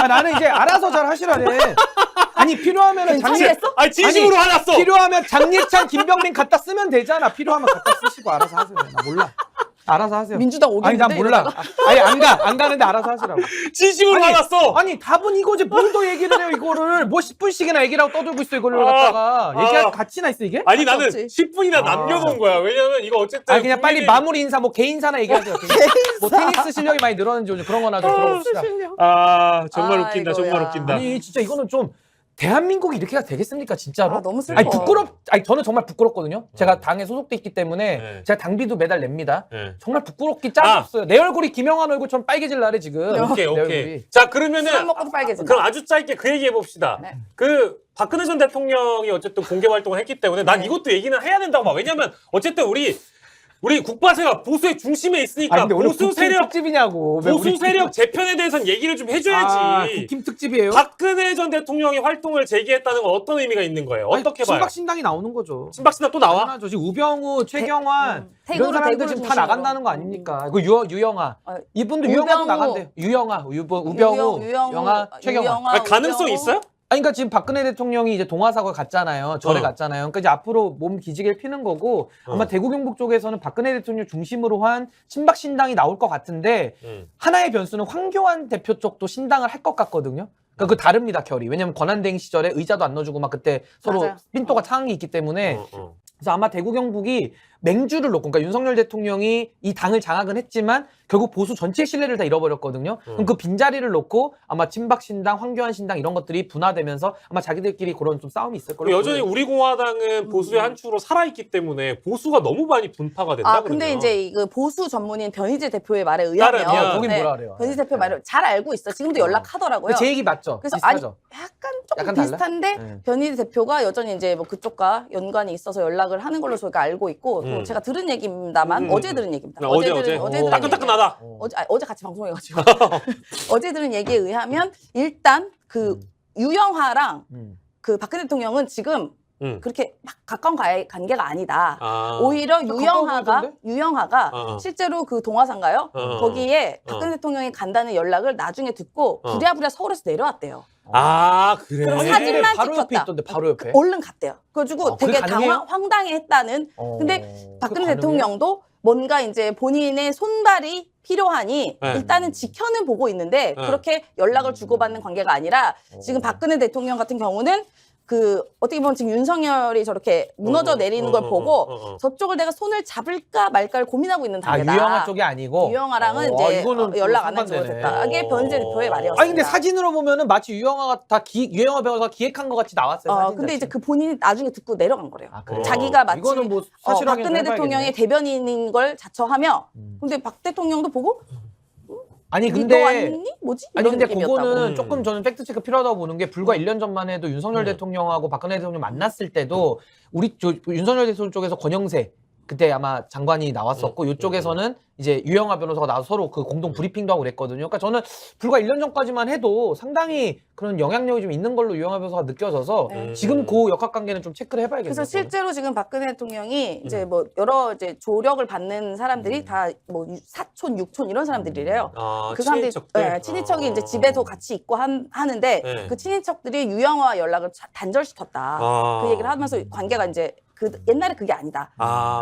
나는 이제 알아서 잘 하시라네. 아니 필요하면은 괜찮겠어? 아니 진심으로 아니, 화났어. 필요하면 장예찬, 김병민 갖다 쓰면 되잖아. 필요하면 갖다 쓰시고 알아서 하세요. 나 몰라. 알아서 하세요. 민주당 아니 난 오겠는데 몰라. 이러다가? 아니 안 가는데 알아서 하시라고. 진심으로 아니, 화났어. 아니 답은 이거지. 뭘 더 얘기를 해요 이거를. 뭐 10분씩이나 얘기를 하고 떠들고 있어 이거를 갖다가. 얘기할 가치나 있어 이게? 아니 나는 없지. 10분이나 남겨놓은 거야. 왜냐면 이거 어쨌든 아니 그냥 빨리 국민의힘- 마무리 인사 뭐 개인사나 얘기하세요. 뭐 테니스 실력이 많이 늘었는지 오늘 그런 거나 좀 들어봅시다. 아 정말 아이고야. 웃긴다. 정말 웃긴다. 아니 진짜 이거는 좀 대한민국이 이렇게가 되겠습니까, 진짜로? 아, 너무 슬퍼. 아니 저는 정말 부끄럽거든요. 제가 당에 소속돼 있기 때문에 네. 제가 당비도 매달 냅니다. 네. 정말 부끄럽기 짝이 없어요. 내 얼굴이 김영환 얼굴처럼 빨개질 날에 지금. 오케이, 내 오케이. 얼굴이. 자, 그러면은 술 먹고도 빨개진다. 그럼 아주 짧게 그 얘기 해봅시다. 네. 그 박근혜 전 대통령이 어쨌든 공개 활동을 했기 때문에 난 네. 이것도 얘기는 해야 된다고 봐. 왜냐면 어쨌든 우리 국바세가 보수의 중심에 있으니까 근데 오늘 보수 세력 특집이냐고. 왜 보수 우리 세력 재편에 대해서는 얘기를 좀 해줘야지. 국힘 특집이에요? 박근혜 전 대통령이 활동을 재개했다는 건 어떤 의미가 있는 거예요? 어떻게 봐요? 신박신당이 나오는 거죠. 신박신당 또 나와? 당연하죠. 지금 우병우, 최경환 이런 태구를 사람들 대구를 지금 다 중심으로. 나간다는 거 아닙니까? 그 유영아. 이분도 우병우. 유영아도 나간대요. 우병우, 영아, 최경환. 유영아, 가능성 우병우. 있어요? 아니, 그러니까 지금 박근혜 대통령이 이제 동화사고 갔잖아요. 절에 갔잖아요. 그러니까 이제 앞으로 몸 기지개를 피는 거고 아마 대구 경북 쪽에서는 박근혜 대통령 중심으로 한 친박 신당이 나올 것 같은데 하나의 변수는 황교안 대표 쪽도 신당을 할 것 같거든요. 그러니까 그 다릅니다, 결이. 왜냐면 권한대행 시절에 의자도 안 넣어주고 막 그때 서로 맞아요. 삔또가 상한 게 있기 때문에 그래서 아마 대구 경북이 맹주를 놓고, 그러니까 윤석열 대통령이 이 당을 장악은 했지만 결국 보수 전체의 신뢰를 다 잃어버렸거든요. 그럼 그 빈자리를 놓고 아마 친박 신당, 황교안 신당 이런 것들이 분화되면서 아마 자기들끼리 그런 좀 싸움이 있을 걸로. 여전히 우리 공화당은 보수의 한 축으로 살아있기 때문에 보수가 너무 많이 분파가 된다. 아, 근데 그러면. 이제 이거 보수 전문인 변희재 대표의 말에 의하면 따르면 거긴 뭐라 그래요? 변희재 대표 말을 잘 알고 있어. 지금도 연락하더라고요. 제 얘기 맞죠? 그래서 비슷하죠? 약간 조금 약간 달라? 비슷한데 네. 변희재 대표가 여전히 이제 뭐 그쪽과 연관이 있어서 연락을 하는 걸로 저희가 알고 있고 또 제가 들은 얘기입니다만 어제 들은 얘기입니다. 어제 들은 따끈따끈하다. 어제 같이 방송해가지고 어제 들은 얘기에 의하면 일단 그 유영하랑 그 박근혜 대통령은 지금 그렇게 막 가까운 관계가 아니다. 아. 오히려 가까워 보이던데? 유영하가 실제로 그 동화사인가요? 거기에 어. 박근혜 대통령이 간다는 연락을 나중에 듣고 부랴부랴 서울에서 내려왔대요. 아, 그래. 그럼 사진만 바로 옆에 찍혔다. 있던데, 바로 옆에. 얼른 갔대요. 그래가지고 그게 되게 가능해요? 황당해했다는. 근데 박근혜 그게 가능해요? 대통령도 뭔가 이제 본인의 손발이 필요하니 네. 일단은 지켜는 보고 있는데 그렇게 연락을 주고받는 관계가 아니라 지금 박근혜 대통령 같은 경우는 그 어떻게 보면 지금 윤석열이 저렇게 무너져 내리는 걸 보고 저쪽을 내가 손을 잡을까 말까를 고민하고 있는 단계다. 유영아 쪽이 아니고 유영아랑은 이제 이거는 연락 안 또 하는 게 상반되네. 좋겠다. 이게 변희재 대표의 말이었습니다. 아니 근데 사진으로 보면은 마치 유영아가 유영아 배우가 기획한 것 같이 나왔어요. 사진 근데 자체. 이제 그 본인이 나중에 듣고 내려간 거래요. 아, 그래요? 자기가 마치 이거는 뭐 사실하게 박근혜 대통령의 대변인인 걸 자처하며 근데 박 대통령도 보고 아니 너 근데 왔니? 뭐지? 아니 이런 근데 느낌이었다고. 그거는 조금 저는 팩트 체크 필요하다고 보는 게 불과 1년 전만 해도 윤석열 대통령하고 박근혜 대통령 만났을 때도 우리 윤석열 대통령 쪽에서 권영세 그때 아마 장관이 나왔었고 이쪽에서는 이제 유영아 변호사가 나와서 서로 그 공동 브리핑도 하고 그랬거든요. 그러니까 저는 불과 1년 전까지만 해도 상당히 그런 영향력이 좀 있는 걸로 유영아 변호사가 느껴져서 지금 그 역학관계는 좀 체크를 해봐야겠네요. 그래서 실제로 지금 박근혜 대통령이 이제 뭐 여러 이제 조력을 받는 사람들이 다 뭐 사촌, 육촌 이런 사람들이래요. 아, 그 사람들이 친인척들? 친인척이 이제 집에도 같이 있고 하는데 네. 그 친인척들이 유영아와 연락을 단절시켰다. 그 얘기를 하면서 관계가 이제 그 옛날에 그게 아니다.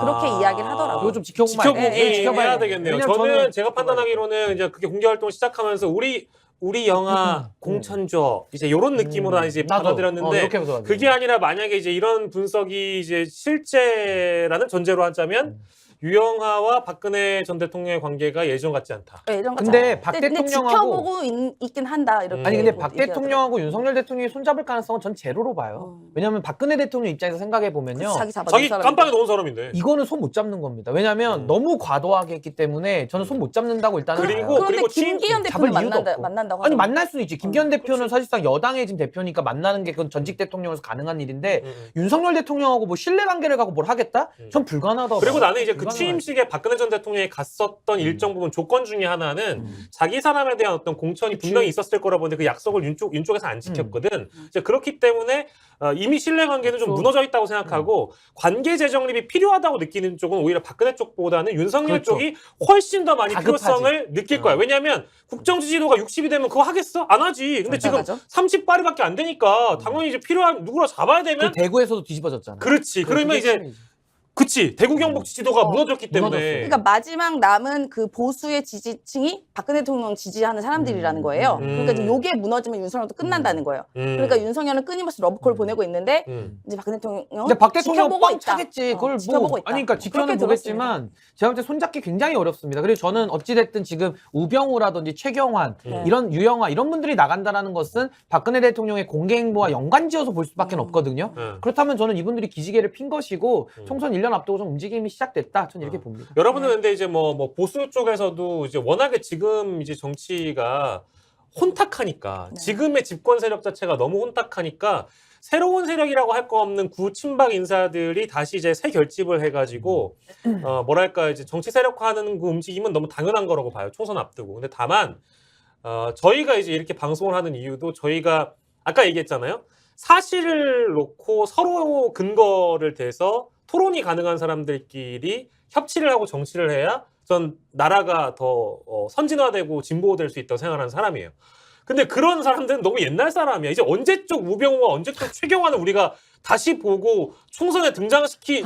그렇게 이야기를 하더라고요. 이거 좀 지켜보고 지켜보기해야 되겠네요. 왜냐면 저는 제가 판단하기로는 이제 그게 공개 활동 시작하면서 우리 영화 공천조 이제 이런 느낌으로 이제 나도. 받아들였는데 이렇게 받아들였네. 그게 아니라 만약에 이제 이런 분석이 이제 실제라는 전제로 하자면 유영하와 박근혜 전 대통령의 관계가 예전 같지 않다. 예전 같지 근데 않아요. 박 근데 대통령하고 지켜보고 있긴 한다. 이렇게 아니 근데 뭐 박 얘기하더라고요. 대통령하고 윤석열 대통령이 손잡을 가능성은 전 제로로 봐요. 왜냐하면 박근혜 대통령 입장에서 생각해 보면요. 자기 깜빵에 넣은 사람인데. 이거는 손 못 잡는 겁니다. 왜냐하면 너무 과도하게 했기 때문에 저는 손 못 잡는다고 일단은 그리고 봐요. 그런데 취임- 김기현 잡을 대표는 이유도 없고. 만난다고 아니 하더라고요. 만날 수는 있지. 김기현 대표는 사실상 여당의 지금 대표니까 만나는 게 그건 전직 대통령으로서 가능한 일인데 윤석열 대통령하고 뭐 신뢰관계를 갖고 뭘 하겠다? 전 불가능하다고. 그리고 봐요. 나는 이제 그 불가능하지. 취임식에 박근혜 전 대통령이 갔었던 일정 부분 조건 중에 하나는 자기 사람에 대한 어떤 공천이 분명히 있었을 거라 보는데 그 약속을 윤쪽에서 안 지켰거든. 이제 그렇기 때문에 이미 신뢰관계는 좀 그렇죠. 무너져 있다고 생각하고 관계 재정립이 필요하다고 느끼는 쪽은 오히려 박근혜 쪽보다는 윤석열 그렇죠. 쪽이 훨씬 더 많이 다급하지. 필요성을 느낄 거야. 왜냐하면 국정 지지도가 60이 되면 그거 하겠어? 안 하지. 근데 지금 당연하죠. 30발이밖에 안 되니까 당연히 이제 필요한 누구라 잡아야 되면 그 대구에서도 뒤집어졌잖아. 그렇지. 그러면 이제 그치. 대구 경북 지지도가 무너졌기 때문에. 무너졌어요. 그러니까 마지막 남은 그 보수의 지지층이 박근혜 대통령 지지하는 사람들이라는 거예요. 그러니까 이제 요게 무너지면 윤석열도 끝난다는 거예요. 그러니까 윤석열은 끊임없이 러브콜 보내고 있는데 이제 박근혜 대통령은 근데 박 대통령 지켜보고 뻥 있다. 차겠지. 그걸 지켜보고 뭐 있다. 아니 그러니까 지켜는 그렇게 보겠지만 제가 볼 때 손잡기 굉장히 어렵습니다. 그리고 저는 어찌 됐든 지금 우병우라든지 최경환 이런 유영아 이런 분들이 나간다라는 것은 박근혜 대통령의 공개 행보와 연관지어서 볼 수밖에 없거든요. 그렇다면 저는 이분들이 기지개를 핀 것이고 총선 1년 앞두고 좀 움직임이 시작됐다. 저는 이렇게 봅니다. 여러분은 근데 이제 뭐 보수 쪽에서도 이제 워낙에 지금 이제 정치가 혼탁하니까 지금의 집권 세력 자체가 너무 혼탁하니까 새로운 세력이라고 할 거 없는 구친박 인사들이 다시 이제 새 결집을 해가지고 뭐랄까 이제 정치 세력화하는 그 움직임은 너무 당연한 거라고 봐요. 총선 앞두고. 근데 다만 저희가 이제 이렇게 방송을 하는 이유도 저희가 아까 얘기했잖아요. 사실을 놓고 서로 근거를 대서 토론이 가능한 사람들끼리 협치를 하고 정치를 해야 전 나라가 더 선진화되고 진보될 수 있다고 생각하는 사람이에요. 근데 그런 사람들은 너무 옛날 사람이야. 이제 언제적 우병우와 언제적 최경환을 우리가 다시 보고 총선에 등장시키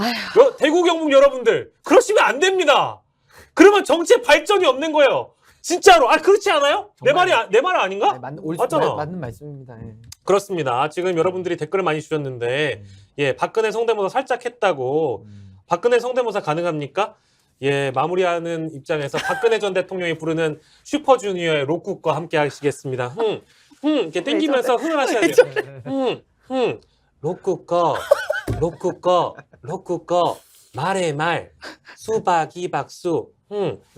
대구 경북 여러분들 그러시면 안 됩니다. 그러면 정치에 발전이 없는 거예요. 진짜로. 그렇지 않아요? 내 말 아닌가? 맞잖아. 맞는 말씀입니다. 예. 그렇습니다. 지금 여러분들이 댓글을 많이 주셨는데 예, 박근혜 성대모사 살짝 했다고. 박근혜 성대모사 가능합니까? 예, 마무리하는 입장에서 박근혜 전 대통령이 부르는 슈퍼주니어의 록국과 함께 하시겠습니다. 이렇게 땡기면서 흥을 하셔야 돼요. 록국과 말의 말 수박이 박수.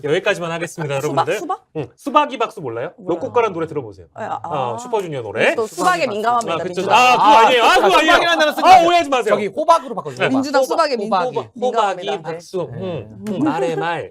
여기까지만 하겠습니다, 여러분들. 수박? 수박이 박수 몰라요? 록국과라는 노래 들어보세요. 슈퍼주니어 노래. 또 수박에 민감합니다. 그쵸. 민주당. 그거 아니에요. 그거 아니에요. 수박이라는 단어 쓰지 마세요. 오해하지 마세요. 저기 호박으로 바꿔주세요. 민주당 수박에 호박이. 호박이 민감합니다. 박수. 말의 말.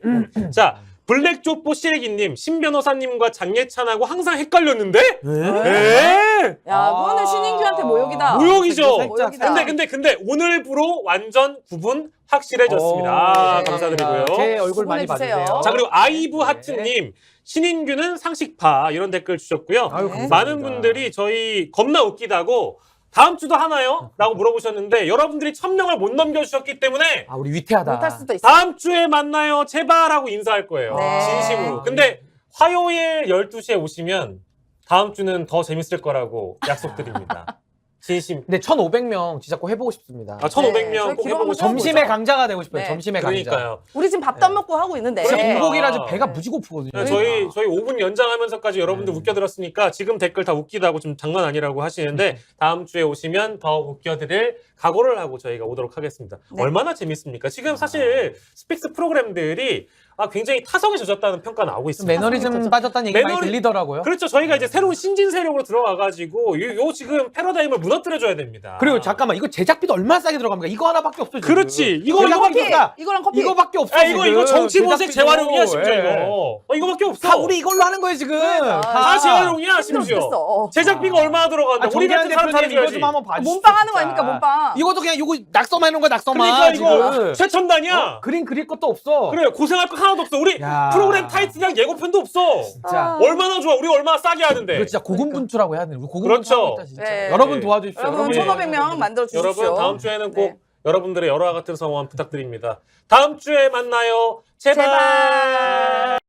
자, 블랙조뽀 시래기님, 신 변호사님과 장예찬하고 항상 헷갈렸는데? 네. 야, 그거는 신인규한테 모욕이다. 모욕이죠. 모욕이다. 근데 오늘부로 완전 구분 확실해졌습니다. 네. 감사드리고요. 제 얼굴 많이 구분해주세요. 봐주세요. 자, 그리고 아이브 하트님, 신인규는 상식파 이런 댓글 주셨고요. 아유, 네. 감사합니다. 많은 분들이 저희 겁나 웃기다고 다음 주도 하나요? 라고 물어보셨는데 여러분들이 1000명을 못 넘겨주셨기 때문에 우리 위태하다. 못할 수도 있어. 다음 주에 만나요 제발 하고 인사할 거예요. 네. 진심으로. 근데 화요일 12시에 오시면 다음 주는 더 재밌을 거라고 약속드립니다. 진심. 근데 1,500명 진짜 꼭 해보고 싶습니다. 1500명 저희 꼭 기록 해보고 한번 싶어요. 점심의 강자가 되고 싶어요. 네. 점심의 강자. 그러니까요. 우리 지금 밥도 안 먹고 하고 있는데. 진짜 그러니까. 공복이라서 배가 무지 고프거든요. 네, 저희 5분 연장하면서까지 여러분들 웃겨드렸으니까 지금 댓글 다 웃기다고 좀 장난 아니라고 하시는데 다음 주에 오시면 더 웃겨드릴 각오를 하고 저희가 오도록 하겠습니다. 네. 얼마나 재밌습니까? 지금 사실 스픽스 프로그램들이 굉장히 타성에 젖었다는 평가 나오고 있습니다. 매너리즘 빠졌다는 얘기 많이 매너리- 들리더라고요. 그렇죠. 저희가 이제 새로운 신진 세력으로 들어와가지고 요 지금 패러다임을 무너뜨려줘야 됩니다. 그리고 잠깐만 이거 제작비도 얼마나 싸게 들어갑니까? 이거 하나밖에 없어. 지금. 그렇지. 이거 제작비 커피! 싸. 이거랑 커피. 이거밖에 없어. 이거 지금. 정치보색 제작비도. 재활용이야 심지어 예. 이거. 이거밖에 없어. 다 우리 이걸로 하는 거예요 지금. 다 재활용이야 심지어. 힘들었어. 제작비가 얼마나 들어가는데 우리 정기한 같은 사람 대표님 이거 잘해줘야지. 좀 한번 봐주시죠. 몸빵 하는 거 진짜. 아닙니까, 몸빵. 이것도 그냥 요거 낙서만 해놓은 거야 낙서만. 그러니까 이거 지금. 최첨단이야. 그림 그릴 것도 없어. 그래 고생할 거 하나도 없어. 우리 야. 프로그램 타이틀이랑 예고편도 없어. 진짜. 얼마나 좋아. 우리 얼마나 싸게 하는데. 이거 진짜 고군분투라고 해야 되는. 우리 고군분투 그렇죠. 하고 있다, 진짜. 네. 여러분 도와주십시오. 여러분 예. 1,500명 만들어 주십시오. 여러분 다음 주에는 꼭 네. 여러분들의 열화 같은 성원 부탁드립니다. 다음 주에 만나요. 제발. 제발.